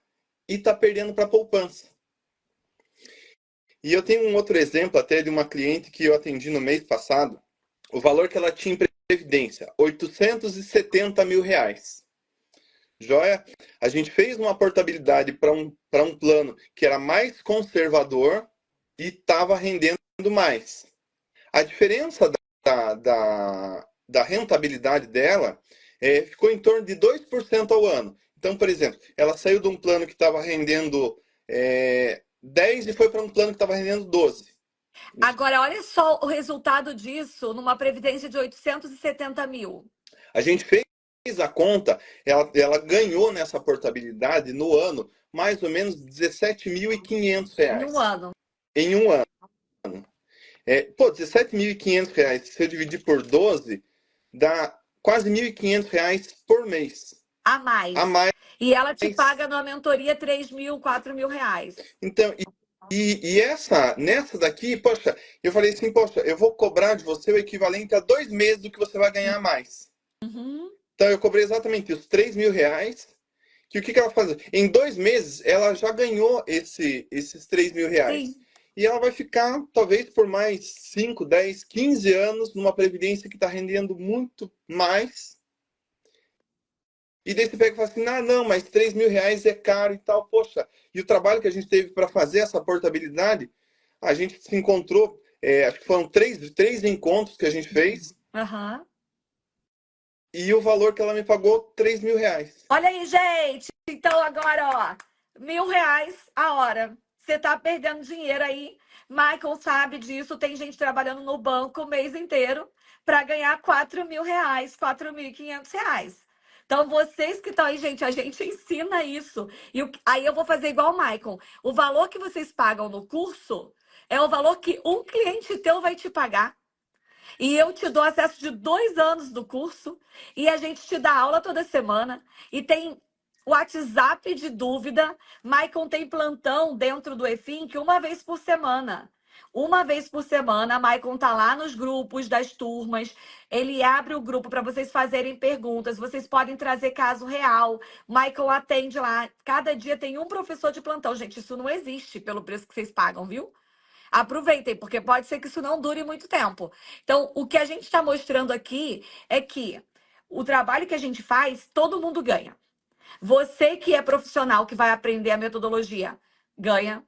e está perdendo para a poupança. E eu tenho um outro exemplo até de uma cliente que eu atendi no mês passado. O valor que ela tinha em previdência, R$ 870.000. Joia? A gente fez uma portabilidade para um plano que era mais conservador e estava rendendo mais. A diferença da rentabilidade dela ficou em torno de 2% ao ano. Então, por exemplo, ela saiu de um plano que estava rendendo 10 e foi para um plano que estava rendendo 12. Agora, olha só o resultado disso numa previdência de 870 mil. A gente fez a conta, ela ganhou nessa portabilidade no ano mais ou menos Em um R$ 17.500 ano. em um ano. R$ 17.500, se eu dividir por 12, dá quase R$ 1.500 por mês. A A mais. mais. E ela te paga numa mentoria 3 mil, 4 mil reais. Então, nessa daqui, poxa, eu falei assim, poxa, eu vou cobrar de você o equivalente a 2 meses do que você vai ganhar a mais. Uhum. Então, eu cobrei exatamente os R$ 3.000, que o que ela faz? Em 2 meses, ela já ganhou esses R$ 3.000. Sim. E ela vai ficar, talvez, por mais 5, 10, 15 anos numa previdência que está rendendo muito mais. E daí você pega e fala assim, ah, não, mas R$ 3.000 é caro e tal. Poxa, e o trabalho que a gente teve para fazer essa portabilidade, a gente se encontrou, acho que foram três encontros que a gente fez, Aham. e o valor que ela me pagou, R$ 3.000. Olha aí, gente. Então agora, ó, R$ 1.000 a hora. Você tá perdendo dinheiro aí. Michael sabe disso. Tem gente trabalhando no banco o mês inteiro para ganhar R$ 4.000, R$ 4.500. Então, vocês que estão aí, gente, a gente ensina isso. E aí eu vou fazer igual o Michael. O valor que vocês pagam no curso é o valor que um cliente teu vai te pagar. E eu te dou acesso de 2 anos do curso. E a gente te dá aula toda semana. E tem WhatsApp de dúvida. Maicon tem plantão dentro do EFINC uma vez por semana. Uma vez por semana, Maicon tá lá nos grupos das turmas. Ele abre o grupo para vocês fazerem perguntas. Vocês podem trazer caso real. Maicon atende lá. Cada dia tem um professor de plantão. Gente, isso não existe pelo preço que vocês pagam, viu? Aproveitem, porque pode ser que isso não dure muito tempo. Então, o que a gente está mostrando aqui é que o trabalho que a gente faz, todo mundo ganha. Você que é profissional, que vai aprender a metodologia, ganha,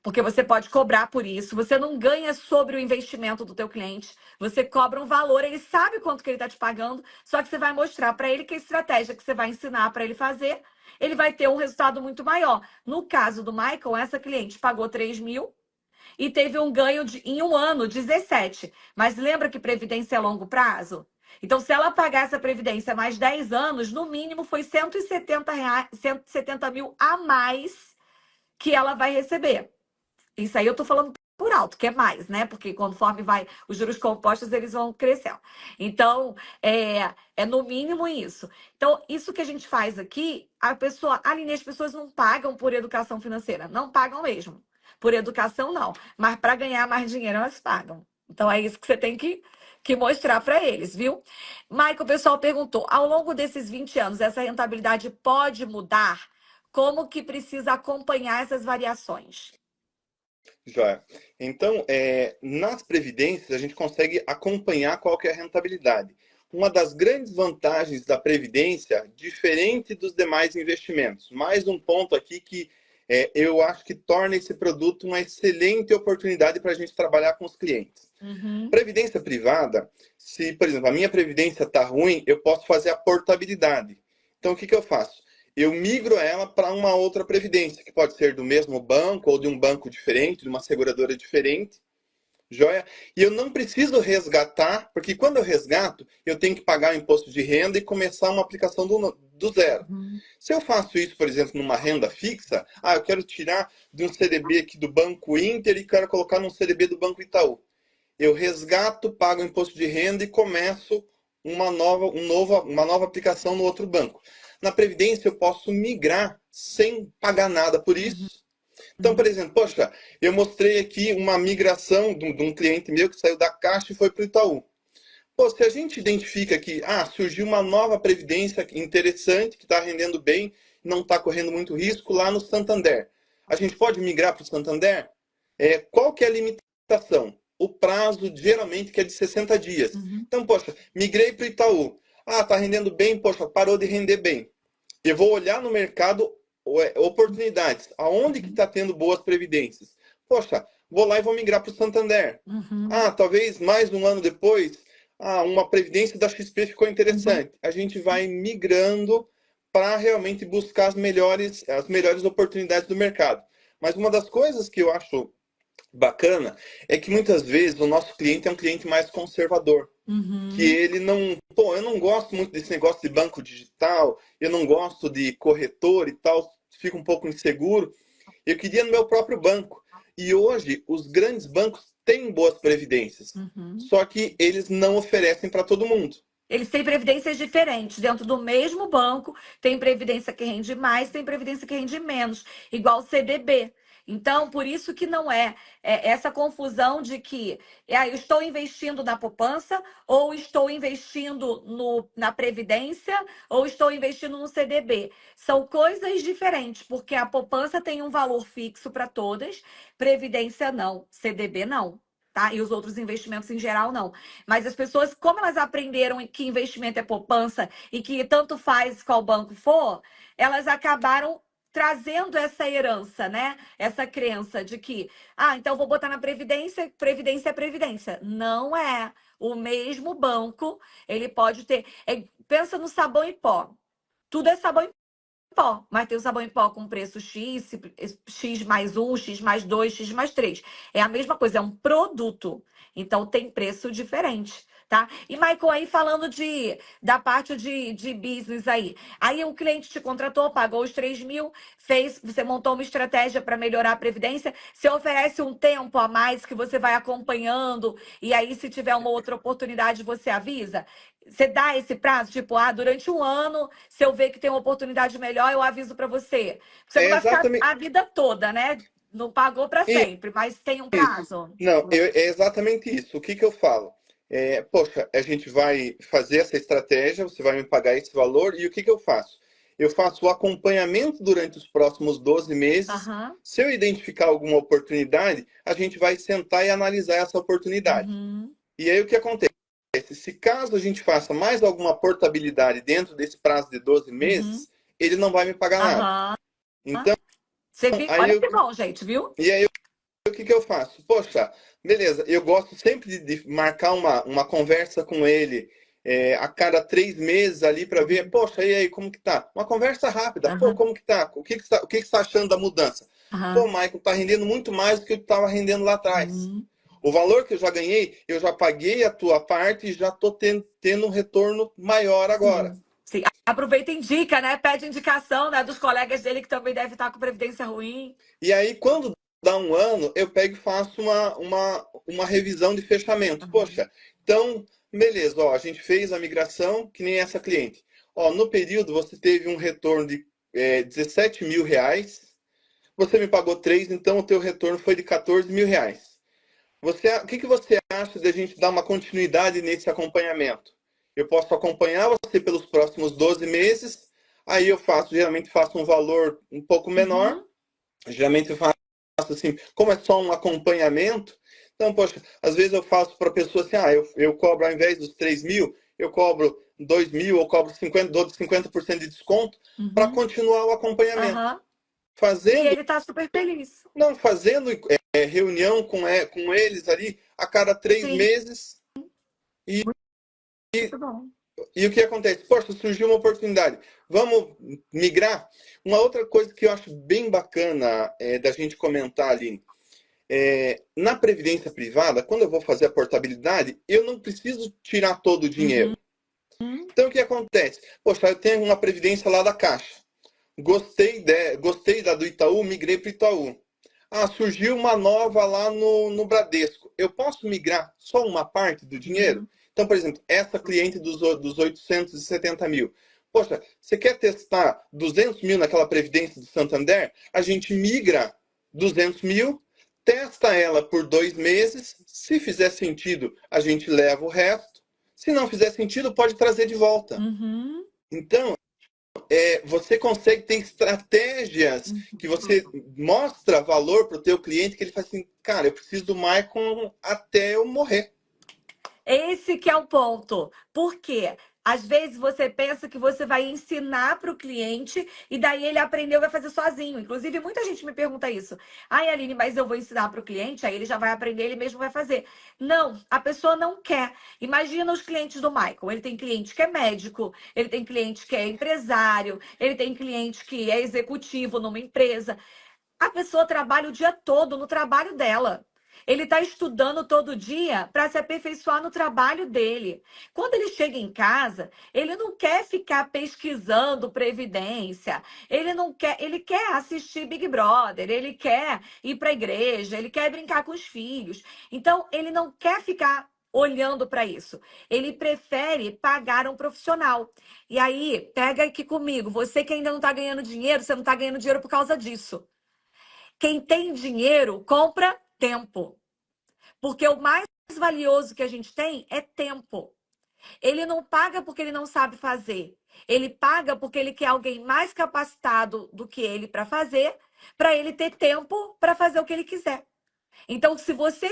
porque você pode cobrar por isso. Você não ganha sobre o investimento do teu cliente. Você cobra um valor, ele sabe quanto que ele está te pagando, só que você vai mostrar para ele que a estratégia que você vai ensinar para ele fazer, ele vai ter um resultado muito maior. No caso do Michael, essa cliente pagou 3 mil, e teve um ganho em um ano, 17. Mas lembra que previdência é longo prazo? Então, se ela pagar essa previdência mais 10 anos, no mínimo foi R$ 170 mil a mais que ela vai receber. Isso aí eu tô falando por alto, que é mais, né? Porque conforme vai os juros compostos, eles vão crescendo. Então, é no mínimo isso. Então, isso que a gente faz aqui, Aline, as pessoas não pagam por educação financeira. Não pagam mesmo. Por educação, não. Mas para ganhar mais dinheiro, elas pagam. Então, é isso que você tem que mostrar para eles, viu? Michael, o pessoal perguntou, ao longo desses 20 anos, essa rentabilidade pode mudar? Como que precisa acompanhar essas variações? Joia. Então, nas previdências, a gente consegue acompanhar qual que é a rentabilidade. Uma das grandes vantagens da previdência, diferente dos demais investimentos. Mais um ponto aqui que eu acho que torna esse produto uma excelente oportunidade para a gente trabalhar com os clientes. Uhum. Previdência privada, se, por exemplo, a minha previdência está ruim, eu posso fazer a portabilidade. Então, o que eu faço? Eu migro ela para uma outra previdência, que pode ser do mesmo banco ou de um banco diferente, de uma seguradora diferente, joia? E eu não preciso resgatar, porque quando eu resgato, eu tenho que pagar o imposto de renda e começar uma aplicação do zero. Uhum. Se eu faço isso, por exemplo, numa renda fixa, eu quero tirar de um CDB aqui do Banco Inter e quero colocar num CDB do Banco Itaú. Eu resgato, pago o imposto de renda e começo uma nova aplicação no outro banco. Na Previdência, eu posso migrar sem pagar nada por isso. Então, por exemplo, poxa, eu mostrei aqui uma migração de um cliente meu que saiu da Caixa e foi para o Itaú. Pô, se a gente identifica que surgiu uma nova previdência interessante, que está rendendo bem, não está correndo muito risco lá no Santander. A gente pode migrar para o Santander? Qual que é a limitação? O prazo, geralmente, que é de 60 dias. Uhum. Então, poxa, migrei para o Itaú. Está rendendo bem, poxa, parou de render bem. Eu vou olhar no mercado oportunidades. Aonde que está tendo boas previdências? Poxa, vou lá e vou migrar para o Santander. Uhum. Talvez mais um ano depois, uma previdência da XP ficou interessante. A gente vai migrando para realmente buscar as melhores oportunidades do mercado. Mas uma das coisas que eu acho bacana é que muitas vezes o nosso cliente é um cliente mais conservador. Que Uhum, ele não. Pô, eu não gosto muito desse negócio de banco digital, eu não gosto de corretor e tal, fico um pouco inseguro. Eu queria no meu próprio banco. E hoje, os grandes bancos têm boas previdências, uhum. só que eles não oferecem para todo mundo. Eles têm previdências diferentes. Dentro do mesmo banco, tem previdência que rende mais, tem previdência que rende menos, igual o CDB. Então, por isso que não é essa confusão de que eu estou investindo na poupança, ou estou investindo na previdência, ou estou investindo no CDB. São coisas diferentes, porque a poupança tem um valor fixo para todas, previdência não, CDB não. Tá? E os outros investimentos em geral não. Mas as pessoas, como elas aprenderam que investimento é poupança e que tanto faz qual banco for, elas acabaram trazendo essa herança, né? Essa crença de que, então vou botar na previdência, previdência é previdência. Não é. O mesmo banco, ele pode ter. Pensa no sabão em pó. Tudo é sabão em pó, mas tem o sabão em pó com preço X, X mais um, X mais dois, X mais três. É a mesma coisa, é um produto. Então tem preço diferente, tá? E, Michael, aí falando da parte de business aí. Aí o cliente te contratou, pagou os 3 mil, você montou uma estratégia para melhorar a previdência. Você oferece um tempo a mais que você vai acompanhando, e aí, se tiver uma outra oportunidade, você avisa. Você dá esse prazo, tipo, durante um ano, se eu ver que tem uma oportunidade melhor, eu aviso para você. Você não É vai ficar exatamente a vida toda, né? Não pagou para sempre, mas tem um isso. prazo. Não, é exatamente isso. O que que eu falo? Poxa, a gente vai fazer essa estratégia, você vai me pagar esse valor, e o que que eu faço? Eu faço o acompanhamento durante os próximos 12 meses. Aham. Se eu identificar alguma oportunidade, a gente vai sentar e analisar essa oportunidade. Uhum. E aí o que acontece? Se caso a gente faça mais alguma portabilidade dentro desse prazo de 12 Uhum. meses, ele não vai me pagar nada. Aham. Então, Você viu? aí Olha eu, que bom, gente, viu? e aí o que que eu faço? Poxa, beleza, eu gosto sempre de marcar uma conversa com ele a cada 3 meses ali para ver, poxa, e aí, como que tá? Uma conversa rápida, pô, Aham. como que tá? O que que você tá achando da mudança? Pô, Aham. Michael, tá rendendo muito mais do que eu estava rendendo lá atrás. Uhum. O valor que eu já ganhei, eu já paguei a tua parte e já estou tendo um retorno maior agora. Sim. Sim. Aproveita e indica, né? Pede indicação, né, dos colegas dele que também deve estar com previdência ruim. E aí, quando dá um ano, eu pego e faço uma revisão de fechamento. Aham. Poxa, então, beleza, ó, a gente fez a migração, que nem essa cliente. Ó, no período, você teve um retorno de 17 mil reais, você me pagou 3, então o teu retorno foi de 14 mil reais. O que que você acha de a gente dar uma continuidade nesse acompanhamento? Eu posso acompanhar você pelos próximos 12 meses, aí geralmente faço um valor um pouco menor, Uhum. geralmente eu faço assim, como é só um acompanhamento, então, poxa, às vezes eu faço para a pessoa assim, eu cobro ao invés dos 3 mil, eu cobro 2 mil, ou cobro 50, dou 50% de desconto para Uhum. continuar o acompanhamento. Aham. E Fazendo ele tá super feliz. não, fazendo reunião com eles ali a cada três Sim, meses. E, muito bom. e o que acontece? Poxa, surgiu uma oportunidade. Vamos migrar? Uma outra coisa que eu acho bem bacana da gente comentar ali. Na previdência privada, quando eu vou fazer a portabilidade, eu não preciso tirar todo o Uhum. dinheiro. Então, o que acontece? Poxa, eu tenho uma previdência lá da Caixa. Gostei da do Itaú, migrei para o Itaú. Surgiu uma nova lá no Bradesco. Eu posso migrar só uma parte do dinheiro? Uhum. Então, por exemplo, essa cliente dos 870 mil. Poxa, você quer testar 200 mil naquela Previdência do Santander? A gente migra 200 mil, testa ela por 2 meses. Se fizer sentido, a gente leva o resto. Se não fizer sentido, pode trazer de volta. Uhum. Então, você consegue ter estratégias que você mostra valor para o teu cliente, que ele fala assim, cara, eu preciso do Maicon até eu morrer. Esse que é o ponto. Por quê? Às vezes você pensa que você vai ensinar para o cliente e daí ele aprendeu e vai fazer sozinho. Inclusive, muita gente me pergunta isso. Ai, Aline, mas eu vou ensinar para o cliente, aí ele já vai aprender, ele mesmo vai fazer. Não, a pessoa não quer. Imagina os clientes do Michael. Ele tem cliente que é médico, ele tem cliente que é empresário, ele tem cliente que é executivo numa empresa. A pessoa trabalha o dia todo no trabalho dela. Ele está estudando todo dia para se aperfeiçoar no trabalho dele. Quando ele chega em casa, ele não quer ficar pesquisando previdência. Ele não quer, ele quer assistir Big Brother, ele quer ir para a igreja, ele quer brincar com os filhos. Então, ele não quer ficar olhando para isso. Ele prefere pagar um profissional. E aí, pega aqui comigo, você que ainda não está ganhando dinheiro, você não está ganhando dinheiro por causa disso. Quem tem dinheiro compra tempo. Porque o mais valioso que a gente tem é tempo. Ele não paga porque ele não sabe fazer. Ele paga porque ele quer alguém mais capacitado do que ele para ele ter tempo para fazer o que ele quiser. Então, se você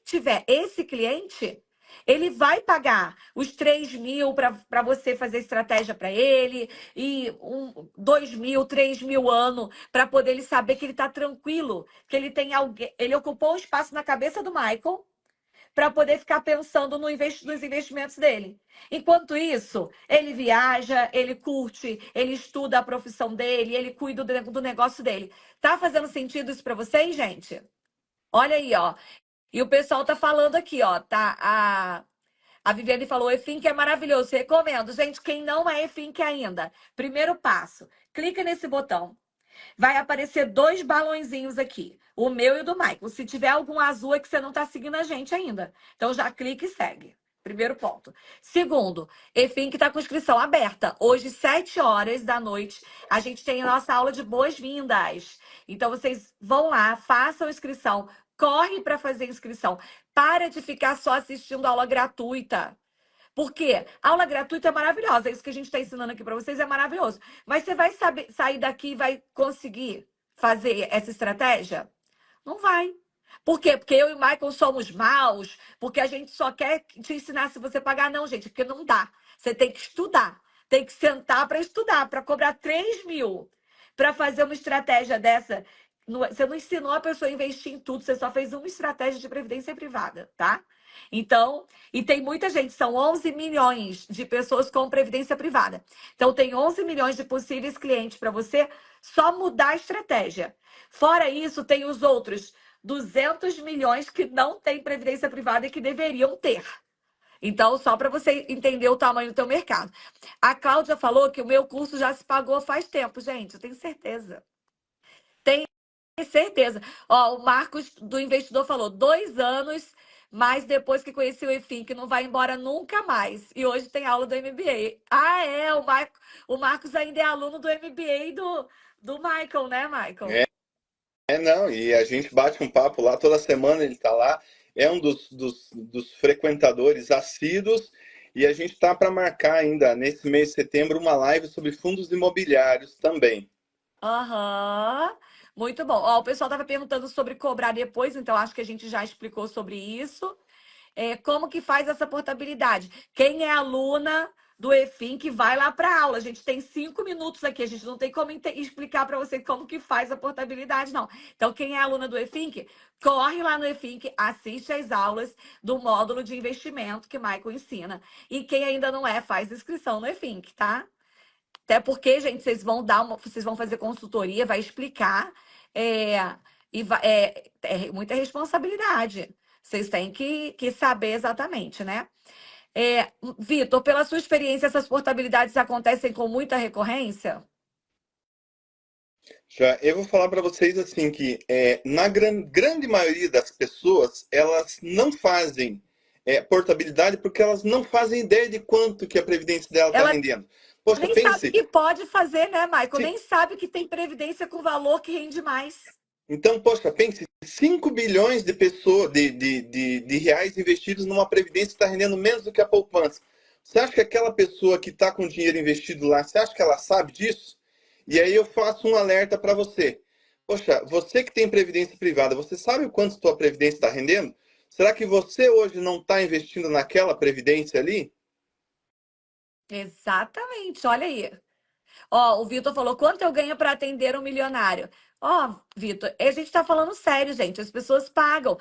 tiver esse cliente, ele vai pagar os 3.000 para você fazer estratégia para ele, e 2.000, 3.000 ano para poder ele saber que ele está tranquilo, que ele tem alguém. Ele ocupou um espaço na cabeça do Michael para poder ficar pensando nos investimentos dele. Enquanto isso, ele viaja, ele curte, ele estuda a profissão dele, ele cuida do negócio dele. Tá fazendo sentido isso para vocês, gente? Olha aí, ó. E o pessoal tá falando aqui, ó, tá? A Viviane falou, E-Think é maravilhoso, recomendo. Gente, quem não é E-Think ainda, primeiro passo, clica nesse botão. Vai aparecer 2 balõezinhos aqui, o meu e o do Michael. Se tiver algum azul é que você não tá seguindo a gente ainda. Então já clica e segue. Primeiro ponto. Segundo, E-Think tá com inscrição aberta. Hoje, 7 horas da noite, a gente tem a nossa aula de boas-vindas. Então vocês vão lá, façam inscrição. Corre para fazer inscrição. Para de ficar só assistindo aula gratuita. Porque aula gratuita é maravilhosa. Isso que a gente está ensinando aqui para vocês é maravilhoso. Mas você vai sair daqui e vai conseguir fazer essa estratégia? Não vai. Por quê? Porque eu e o Michael somos maus, porque a gente só quer te ensinar se você pagar. Não, gente, porque não dá. Você tem que estudar. Tem que sentar para estudar, para cobrar 3.000 para fazer uma estratégia dessa. Você não ensinou a pessoa a investir em tudo, você só fez uma estratégia de previdência privada, tá? Então, e tem muita gente, são 11 milhões de pessoas com previdência privada. Então, tem 11 milhões de possíveis clientes para você só mudar a estratégia. Fora isso, tem os outros 200 milhões que não têm previdência privada e que deveriam ter. Então, só para você entender o tamanho do teu mercado. A Cláudia falou que o meu curso já se pagou faz tempo, gente, eu tenho certeza. Tenho certeza. Ó, o Marcos do Investidor falou 2 anos, mas depois que conheci o E-Think, não vai embora nunca mais. E hoje tem aula do MBA. Ah, é, o Marcos ainda é aluno do MBA do Michael, né, Michael? Não, e a gente bate um papo lá, toda semana ele tá lá, é um dos frequentadores assíduos, e a gente tá para marcar ainda, nesse mês de setembro, uma live sobre fundos imobiliários também. Aham. Muito bom. Ó, o pessoal estava perguntando sobre cobrar depois, então acho que a gente já explicou sobre isso. Como que faz essa portabilidade? Quem é aluna do E-Think vai lá para a aula. A gente tem 5 minutos aqui, a gente não tem como explicar para você como que faz a portabilidade, não. Então, quem é aluna do E-Think, corre lá no E-Think, assiste às aulas do módulo de investimento que Michael ensina. E quem ainda não é, faz inscrição no E-Think, tá? Até porque, gente, vocês vão fazer consultoria, vai explicar, é muita responsabilidade. Vocês têm que saber exatamente, né? Vitor, pela sua experiência, essas portabilidades acontecem com muita recorrência? Já eu vou falar para vocês assim que na grande maioria das pessoas elas não fazem portabilidade porque elas não fazem ideia de quanto que a previdência dela está Ela rendendo. Poxa, nem sabe pense. que pode fazer, né, Michael? Sim. Nem sabe que tem previdência com valor que rende mais. Então, poxa, pense, 5 bilhões de pessoas, de reais investidos numa previdência está rendendo menos do que a poupança. Você acha que aquela pessoa que está com dinheiro investido lá, você acha que ela sabe disso? E aí eu faço um alerta para você. Poxa, você que tem previdência privada, você sabe o quanto sua previdência está rendendo? Será que você hoje não está investindo naquela previdência ali? Exatamente, olha aí. Ó, o Vitor falou, quanto eu ganho para atender um milionário? Ó, Vitor, a gente tá falando sério, gente. As pessoas pagam.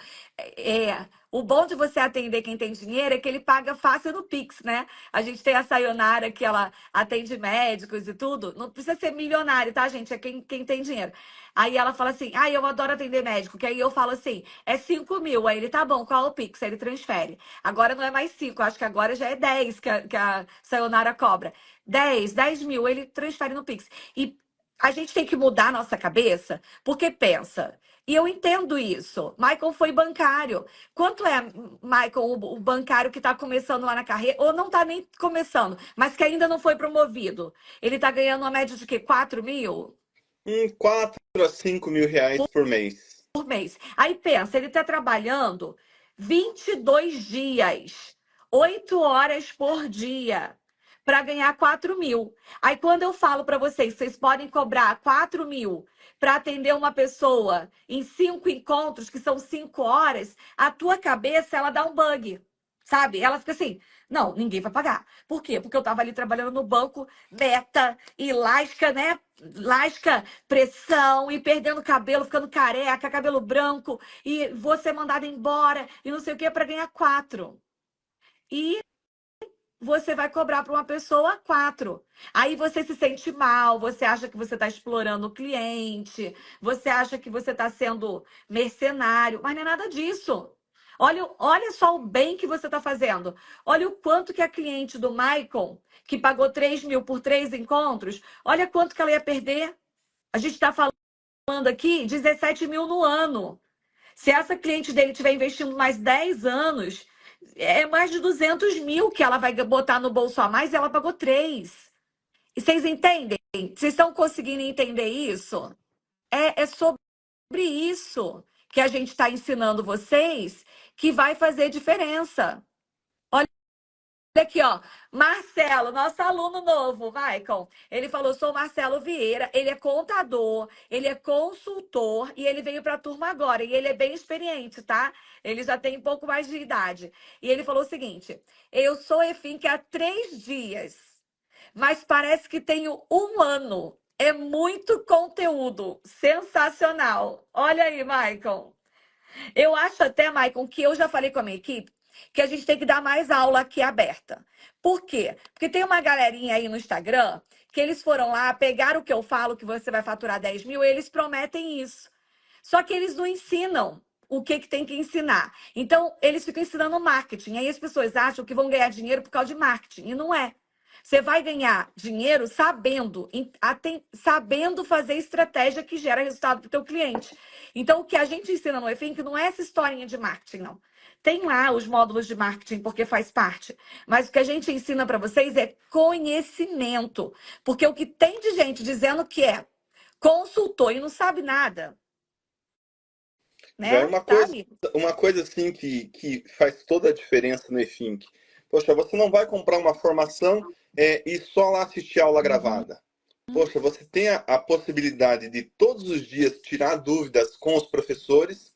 O bom de você atender quem tem dinheiro é que ele paga fácil no Pix, né? A gente tem a Sayonara, que ela atende médicos e tudo. Não precisa ser milionário, tá, gente? É quem tem dinheiro. Aí ela fala assim: ah, eu adoro atender médico. Que aí eu falo assim: é 5 mil. Aí ele, tá bom, qual é o Pix? Aí ele transfere. Agora não é mais 5, acho que agora já é 10 que a Sayonara cobra. 10 mil, ele transfere no Pix. E a gente tem que mudar a nossa cabeça, porque pensa, e eu entendo isso. Michael foi bancário. Quanto é, Michael, o bancário que está começando lá na carreira, ou não está nem começando, mas que ainda não foi promovido? Ele está ganhando uma média de quê? 4 mil 4 a 5 mil reais por mês. por mês. Aí pensa, ele está trabalhando 22 dias, 8 horas por dia, para ganhar 4 mil. Aí quando eu falo para vocês, vocês podem cobrar 4 mil para atender uma pessoa em 5 encontros, que são 5 horas, a tua cabeça, ela dá um bug. Sabe? Ela fica assim, não, ninguém vai pagar. Por quê? Porque eu tava ali trabalhando no banco, meta e lasca, né? Lasca pressão e perdendo cabelo, ficando careca, cabelo branco, e você mandado embora e não sei o que para ganhar 4. E você vai cobrar para uma pessoa 4. Aí você se sente mal, você acha que você está explorando o cliente, você acha que você está sendo mercenário, mas não é nada disso. Olha só o bem que você está fazendo. Olha o quanto que a cliente do Michael, que pagou 3 mil por 3 encontros, olha quanto que ela ia perder. A gente está falando aqui 17 mil no ano. Se essa cliente dele estiver investindo mais 10 anos, é mais de 200 mil que ela vai botar no bolso a mais e ela pagou 3. E vocês entendem? Vocês estão conseguindo entender isso? É sobre isso que a gente está ensinando vocês que vai fazer diferença. Olha aqui, ó. Marcelo, nosso aluno novo, Maicon. Ele falou: sou Marcelo Vieira, ele é contador, ele é consultor e ele veio para a turma agora. E ele é bem experiente, tá? Ele já tem um pouco mais de idade. E ele falou o seguinte: eu sou EFINC há 3 dias, mas parece que tenho 1 ano. É muito conteúdo. Sensacional. Olha aí, Maicon. Eu acho até, Maicon, que eu já falei com a minha equipe que a gente tem que dar mais aula aqui aberta. Por quê? Porque tem uma galerinha aí no Instagram que eles foram lá, pegaram o que eu falo, que você vai faturar 10 mil, e eles prometem isso. Só que eles não ensinam o que tem que ensinar. Então, eles ficam ensinando marketing. Aí as pessoas acham que vão ganhar dinheiro por causa de marketing. E não é. Você vai ganhar dinheiro sabendo fazer estratégia que gera resultado para o teu cliente. Então, o que a gente ensina no EFINC não é essa historinha de marketing, não. Tem lá os módulos de marketing, porque faz parte. Mas o que a gente ensina para vocês é conhecimento. Porque o que tem de gente dizendo que é consultor e não sabe nada, Já é né? Tá, amigo? uma coisa assim que faz toda a diferença no eFink. Poxa, você não vai comprar uma formação e só lá assistir a aula Uhum. gravada. Poxa, você tem a possibilidade de todos os dias tirar dúvidas com os professores.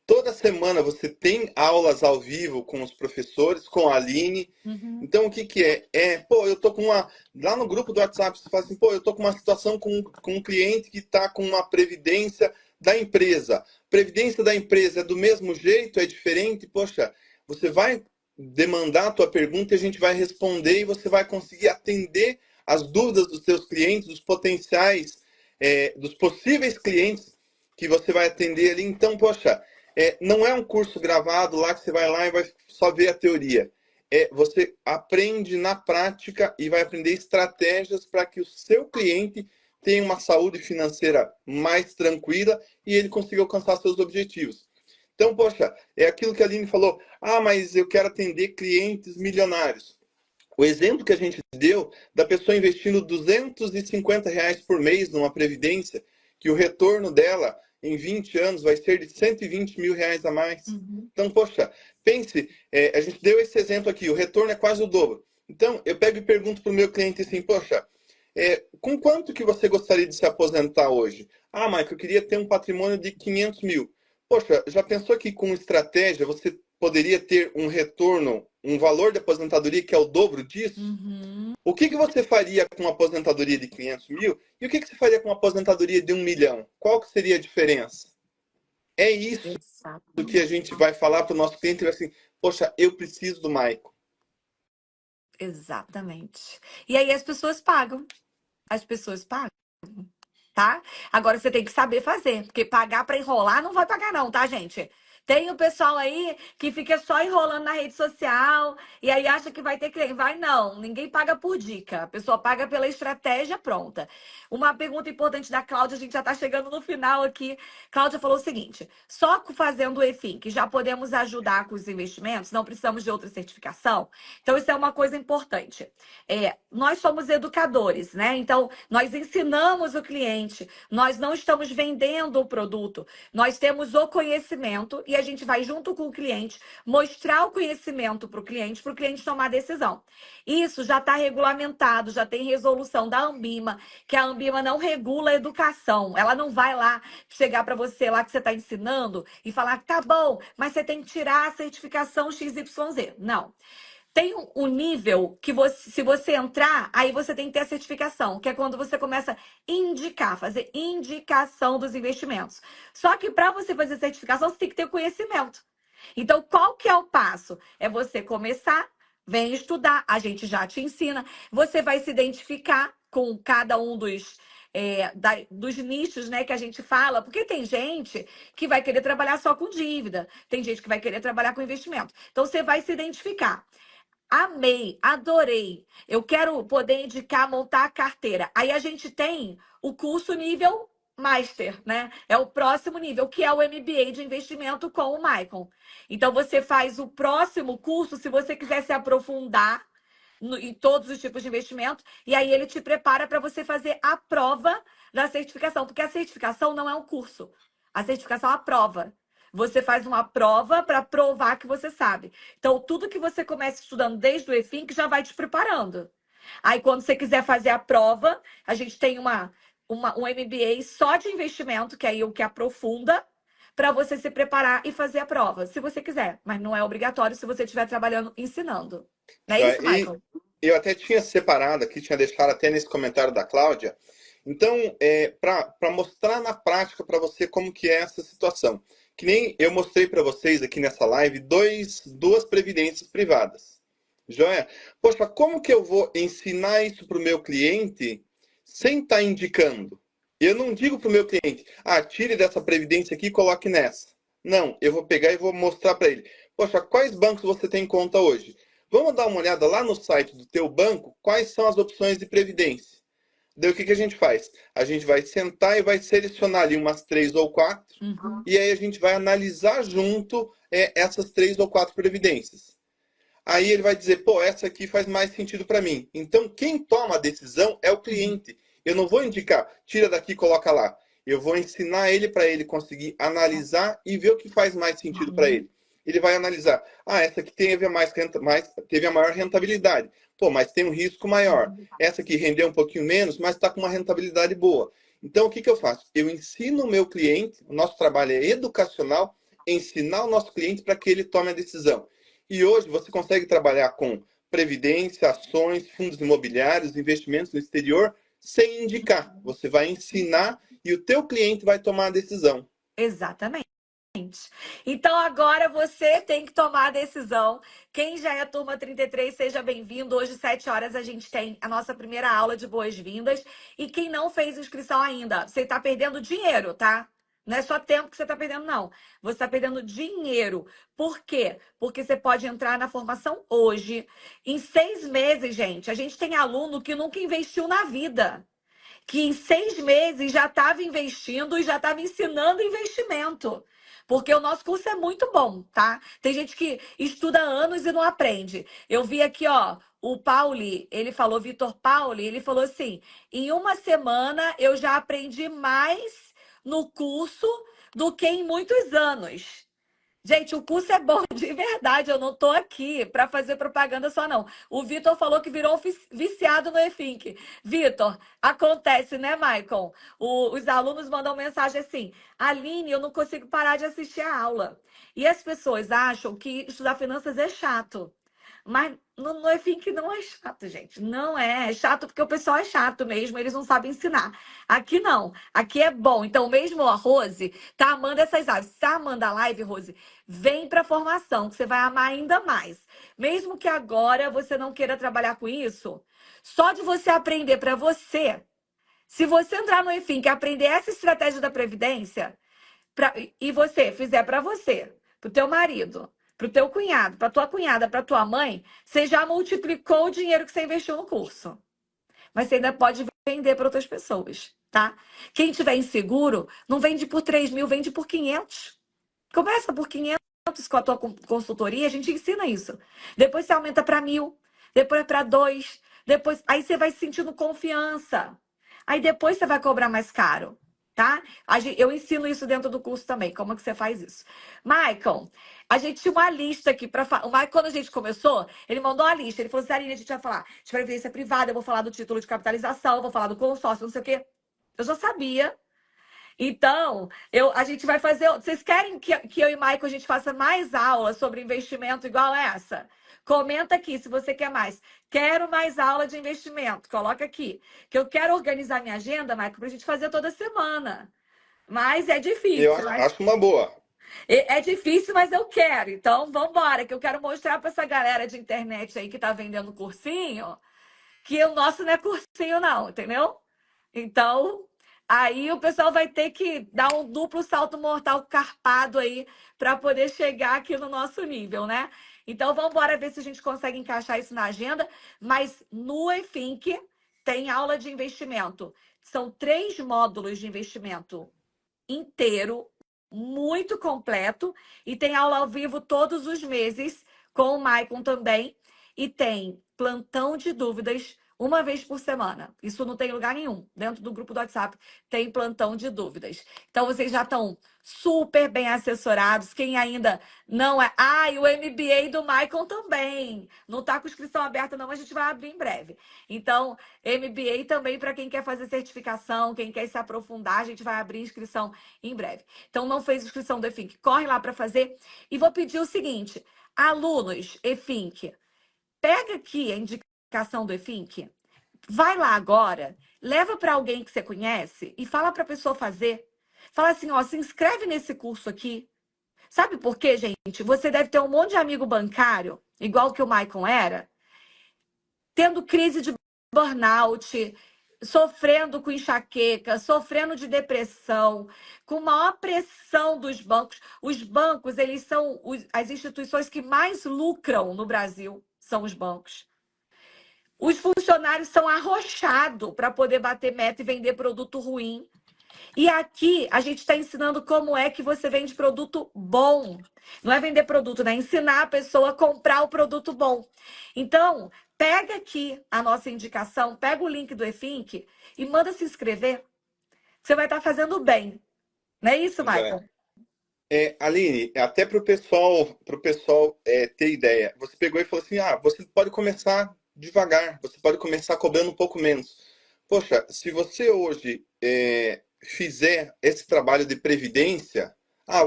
Toda semana você tem aulas ao vivo com os professores, com a Aline. Uhum. Então, o que que é? Pô, eu tô com uma... Lá no grupo do WhatsApp, você fala assim, pô, eu tô com uma situação com um cliente que tá com uma previdência da empresa. Previdência da empresa é do mesmo jeito, é diferente? Poxa, você vai demandar a tua pergunta e a gente vai responder e você vai conseguir atender as dúvidas dos seus clientes, dos potenciais, dos possíveis clientes que você vai atender ali. Então, poxa, não é um curso gravado lá que você vai lá e vai só ver a teoria. Você aprende na prática e vai aprender estratégias para que o seu cliente tenha uma saúde financeira mais tranquila e ele consiga alcançar seus objetivos. Então, poxa, é aquilo que a Aline falou. Ah, mas eu quero atender clientes milionários. O exemplo que a gente deu da pessoa investindo R$ 250 por mês numa previdência, que o retorno dela em 20 anos vai ser de 120 mil reais a mais. Uhum. Então, poxa, pense, a gente deu esse exemplo aqui, o retorno é quase o dobro. Então, eu pego e pergunto para o meu cliente assim, poxa, com quanto que você gostaria de se aposentar hoje? Ah, Michael, eu queria ter um patrimônio de 500 mil. Poxa, já pensou que com estratégia você poderia ter um retorno, um valor de aposentadoria que é o dobro disso? Uhum. O que que você faria com uma aposentadoria de 500 mil e o que que você faria com uma aposentadoria de 1 milhão? Qual que seria a diferença? É isso que a Exatamente. gente vai falar para o nosso cliente e vai assim, poxa, eu preciso do Michael. Exatamente. E aí as pessoas pagam. As pessoas pagam. Tá? Agora você tem que saber fazer, porque pagar para enrolar não vai pagar não, tá, gente? Tem o pessoal aí que fica só enrolando na rede social e aí acha que vai ter cliente. Vai não, ninguém paga por dica. A pessoa paga pela estratégia pronta. Uma pergunta importante da Cláudia, a gente já está chegando no final aqui. Cláudia falou o seguinte: só fazendo o EFIN, já podemos ajudar com os investimentos, não precisamos de outra certificação. Então, isso é uma coisa importante. Nós somos educadores, né? Então, nós ensinamos o cliente, nós não estamos vendendo o produto, nós temos o conhecimento e a gente vai junto com o cliente mostrar o conhecimento para o cliente tomar a decisão. Isso já está regulamentado, já tem resolução da Anbima, que a Anbima não regula a educação. Ela não vai lá chegar para você lá que você está ensinando e falar, tá bom, mas você tem que tirar a certificação XYZ. Não. Tem um nível que você, se você entrar, aí você tem que ter a certificação, que é quando você começa a indicar, fazer indicação dos investimentos. Só que para você fazer certificação, você tem que ter conhecimento. Então, qual que é o passo? É você começar, vem estudar, a gente já te ensina, você vai se identificar com cada um dos nichos, né, que a gente fala, porque tem gente que vai querer trabalhar só com dívida, tem gente que vai querer trabalhar com investimento. Então, você vai se identificar. Amei, adorei. Eu quero poder indicar, montar a carteira. Aí a gente tem o curso nível Master, né? É o próximo nível, que é o MBA de investimento com o Maicon. Então você faz o próximo curso se você quiser se aprofundar em todos os tipos de investimento, e aí ele te prepara para você fazer a prova da certificação, porque a certificação não é um curso. A certificação é a prova. Você faz uma prova para provar que você sabe. Então, tudo que você começa estudando desde o EFIN que já vai te preparando. Aí, quando você quiser fazer a prova, a gente tem um MBA só de investimento, que é o que aprofunda, para você se preparar e fazer a prova, se você quiser. Mas não é obrigatório se você estiver trabalhando ensinando. Não é Joia? isso, E Michael? eu até tinha separado aqui, tinha deixado até nesse comentário da Cláudia. Então, para mostrar na prática para você como que é essa situação. Que nem eu mostrei para vocês aqui nessa live duas previdências privadas. Joia? Poxa, como que eu vou ensinar isso para o meu cliente sem estar indicando? Eu não digo para o meu cliente, tire dessa previdência aqui e coloque nessa. Não, eu vou pegar e vou mostrar para ele. Poxa, quais bancos você tem em conta hoje? Vamos dar uma olhada lá no site do teu banco, quais são as opções de previdência. Daí o que a gente faz? A gente vai sentar e vai selecionar ali umas 3 ou 4, Uhum. e aí a gente vai analisar junto essas 3 ou 4 previdências. Aí ele vai dizer, pô, essa aqui faz mais sentido para mim. Então, quem toma a decisão é o cliente. Eu não vou indicar, tira daqui e coloca lá. Eu vou ensinar ele para ele conseguir analisar e ver o que faz mais sentido para Uhum. ele. Ele vai analisar, essa aqui teve teve a maior rentabilidade. Pô, mas tem um risco maior. Essa aqui rendeu um pouquinho menos, mas está com uma rentabilidade boa. Então, o que eu faço? Eu ensino o meu cliente, o nosso trabalho é educacional, ensinar o nosso cliente para que ele tome a decisão. E hoje você consegue trabalhar com previdência, ações, fundos imobiliários, investimentos no exterior, sem indicar. Você vai ensinar e o teu cliente vai tomar a decisão. Exatamente. Então agora você tem que tomar a decisão. Quem já é turma 33, seja bem-vindo. Hoje, 7 horas, a gente tem a nossa primeira aula de boas-vindas. E quem não fez inscrição ainda, você está perdendo dinheiro, tá? Não é só tempo que você está perdendo, não. Você está perdendo dinheiro. Por quê? Porque você pode entrar na formação hoje. Em 6 meses, gente, a gente tem aluno que nunca investiu na vida, que em 6 meses já estava investindo e já estava ensinando investimento. Porque o nosso curso é muito bom, tá? Tem gente que estuda anos e não aprende. Eu vi aqui, ó, o Pauli, ele falou, Vitor Pauli, ele falou assim: em uma semana eu já aprendi mais no curso do que em muitos anos. Gente, o curso é bom de verdade. Eu não tô aqui para fazer propaganda só, não. O Vitor falou que virou viciado no EFINC. Vitor, acontece, né, Maicon? Os alunos mandam mensagem assim: Aline, eu não consigo parar de assistir a aula. E as pessoas acham que estudar finanças é chato. Mas no EFINC não é chato, gente. Não é. É chato porque o pessoal é chato mesmo, eles não sabem ensinar. Aqui não. Aqui é bom. Então, mesmo a Rose tá amando essas lives. Se tá amando a live, Rose, vem pra formação, que você vai amar ainda mais. Mesmo que agora você não queira trabalhar com isso, só de você aprender pra você. Se você entrar no EFINC e aprender essa estratégia da Previdência, e você fizer para você, para o teu marido, para o teu cunhado, para tua cunhada, para tua mãe, você já multiplicou o dinheiro que você investiu no curso. Mas você ainda pode vender para outras pessoas, tá? Quem tiver inseguro, não vende por 3 mil, vende por 500. Começa por 500 com a tua consultoria, a gente ensina isso. Depois você aumenta para 1.000, depois para 2, depois aí você vai sentindo confiança. Aí depois você vai cobrar mais caro, tá? Eu ensino isso dentro do curso também, como é que você faz isso. Michael, a gente tinha uma lista aqui para falar. O Michael, quando a gente começou, ele mandou uma lista. Ele falou assim, Aline, a gente vai falar de previdência privada, eu vou falar do título de capitalização, eu vou falar do consórcio, não sei o quê. Eu já sabia. Então, a gente vai fazer. Vocês querem que eu e Michael a gente faça mais aulas sobre investimento igual essa? Comenta aqui se você quer mais. Quero mais aula de investimento. Coloca aqui. Que eu quero organizar minha agenda, Michael, para a gente fazer toda semana. Mas é Eu difícil. acho uma boa. É difícil, mas eu quero. Então, vamos embora, que eu quero mostrar para essa galera de internet aí que tá vendendo cursinho que o nosso não é cursinho, não, entendeu? Então, aí o pessoal vai ter que dar um duplo salto mortal carpado aí para poder chegar aqui no nosso nível, né? Então, vamos embora ver se a gente consegue encaixar isso na agenda. Mas no EFINC tem aula de investimento. São 3 módulos de investimento inteiro, muito completo. E tem aula ao vivo todos os meses com o Maicon também. E tem plantão de dúvidas uma vez por semana. Isso não tem lugar nenhum. Dentro do grupo do WhatsApp tem plantão de dúvidas. Então, vocês já estão super bem assessorados. Quem ainda não é... Ah, e o MBA do Maicon também. Não está com inscrição aberta não, mas a gente vai abrir em breve. Então, MBA também para quem quer fazer certificação, quem quer se aprofundar, a gente vai abrir inscrição em breve. Então, não fez inscrição do EFINC, corre lá para fazer. E vou pedir o seguinte, alunos EFINC, pega aqui a indicação do EFINC, vai lá agora, leva para alguém que você conhece e fala para a pessoa fazer. Fala assim, ó, se inscreve nesse curso aqui. Sabe por quê, gente? Você deve ter um monte de amigo bancário, igual que o Maicon era, tendo crise de burnout, sofrendo com enxaqueca, sofrendo de depressão, com maior pressão dos bancos. Os bancos, eles são as instituições que mais lucram no Brasil, são os bancos. Os funcionários são arrochados para poder bater meta e vender produto ruim. E aqui a gente está ensinando como é que você vende produto bom. Não é vender produto, né? Ensinar a pessoa a comprar o produto bom. Então, pega aqui a nossa indicação, pega o link do EFINC e manda se inscrever. Você vai estar fazendo bem. Não é isso, Michael? Aline, até para o pessoal ter ideia, você pegou e falou assim, você pode começar devagar, você pode começar cobrando um pouco menos. Poxa, se você hoje fizer esse trabalho de previdência,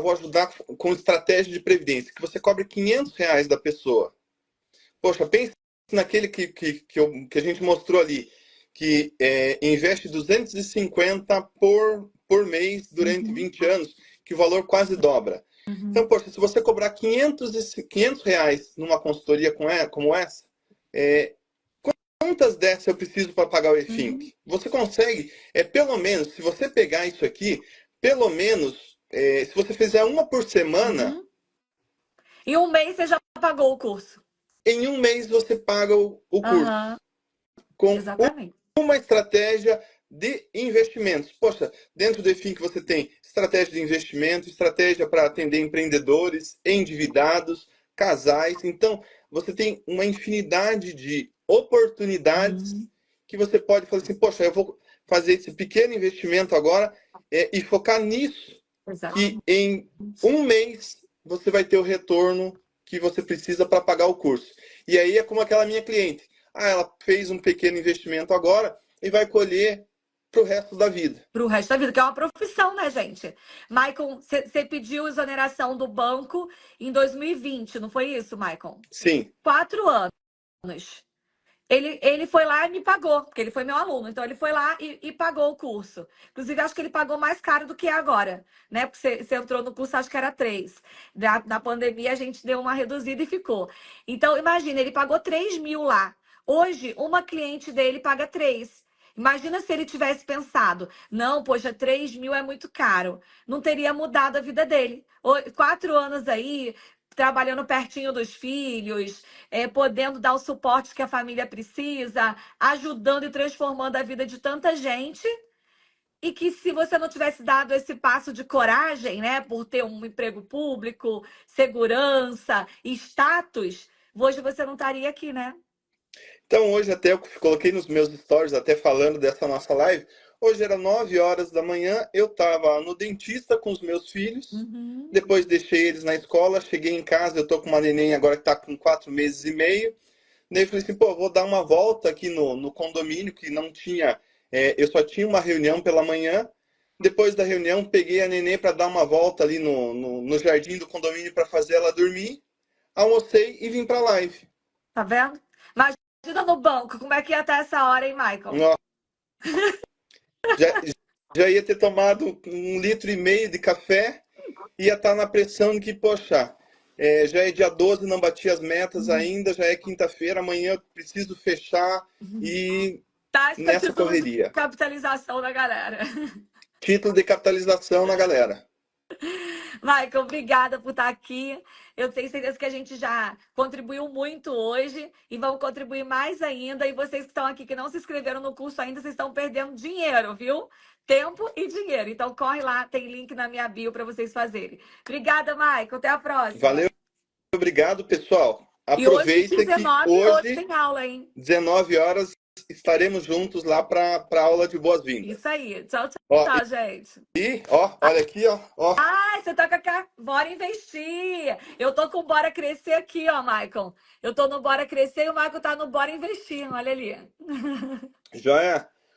vou ajudar com estratégia de previdência, que você cobre R$ 500 da pessoa. Poxa, pense naquele que a gente mostrou ali, que investe 250 por mês durante 20 anos, que o valor quase dobra. Então, poxa, se você cobrar R$ 500 numa consultoria como essa, quantas dessas eu preciso para pagar o EFINC? Você consegue, pelo menos, se você pegar isso aqui, pelo menos, se você fizer uma por semana... Em um mês você já pagou o curso. Em um mês você paga o curso. Com Exatamente. Uma estratégia de investimentos. Poxa, dentro do EFINC você tem estratégia de investimento, estratégia para atender empreendedores, endividados, casais. Então, você tem uma infinidade de oportunidades que você pode falar assim, poxa, eu vou fazer esse pequeno investimento agora e focar nisso. Que em um mês você vai ter o retorno que você precisa para pagar o curso. E aí é como aquela minha cliente. Ela fez um pequeno investimento agora e vai colher pro resto da vida. Pro resto da vida, que é uma profissão, né, gente? Maicon, você pediu exoneração do banco em 2020, não foi isso, Maicon? Sim. 4 anos. Ele foi lá e me pagou, porque ele foi meu aluno. Então, ele foi lá e pagou o curso. Inclusive, acho que ele pagou mais caro do que é agora, né? Porque você entrou no curso, acho que era 3. Na pandemia, a gente deu uma reduzida e ficou. Então, imagina, ele pagou 3.000 lá. Hoje, uma cliente dele paga 3. Imagina se ele tivesse pensado, não, poxa, 3.000 é muito caro. Não teria mudado a vida dele. 4 anos aí, trabalhando pertinho dos filhos, podendo dar o suporte que a família precisa, ajudando e transformando a vida de tanta gente. E que se você não tivesse dado esse passo de coragem, né, por ter um emprego público, segurança, status, hoje você não estaria aqui, né? Então hoje até eu coloquei nos meus stories, até falando dessa nossa live, hoje era 9 horas da manhã, eu estava no dentista com os meus filhos, Uhum. depois deixei eles na escola, cheguei em casa, eu tô com uma neném agora que está com 4 meses e meio, daí eu falei assim, pô, vou dar uma volta aqui no condomínio, que não tinha, eu só tinha uma reunião pela manhã, depois da reunião peguei a neném para dar uma volta ali no jardim do condomínio para fazer ela dormir, almocei e vim para a live. Tá vendo? Imagina no banco, como é que ia estar essa hora, hein, Michael? Já, já ia ter tomado 1,5 litro de café, ia estar na pressão de que, poxa, já é dia 12, não bati as metas ainda, já é quinta-feira, amanhã eu preciso fechar e Taxa nessa título de correria. capitalização da galera. Título de capitalização na galera. Michael, obrigada por estar aqui. Eu tenho certeza que a gente já contribuiu muito hoje e vamos contribuir mais ainda. E vocês que estão aqui, que não se inscreveram no curso ainda, vocês estão perdendo dinheiro, viu? Tempo e dinheiro. Então, corre lá, tem link na minha bio para vocês fazerem. Obrigada, Michael. Até a próxima. Valeu, obrigado, pessoal. E hoje, Aproveita que 19 hoje hoje, tem aula, hein? 19 horas, estaremos juntos lá para a aula de boas-vindas. Isso aí. Tchau, tchau, Ó, tchau, gente. e, ó, olha aqui, ó. Ai, você tá com a Bora Investir. Eu tô com o Bora Crescer aqui, ó, Michael. Eu tô no Bora Crescer e o Michael tá no Bora Investir. Olha ali. Joia?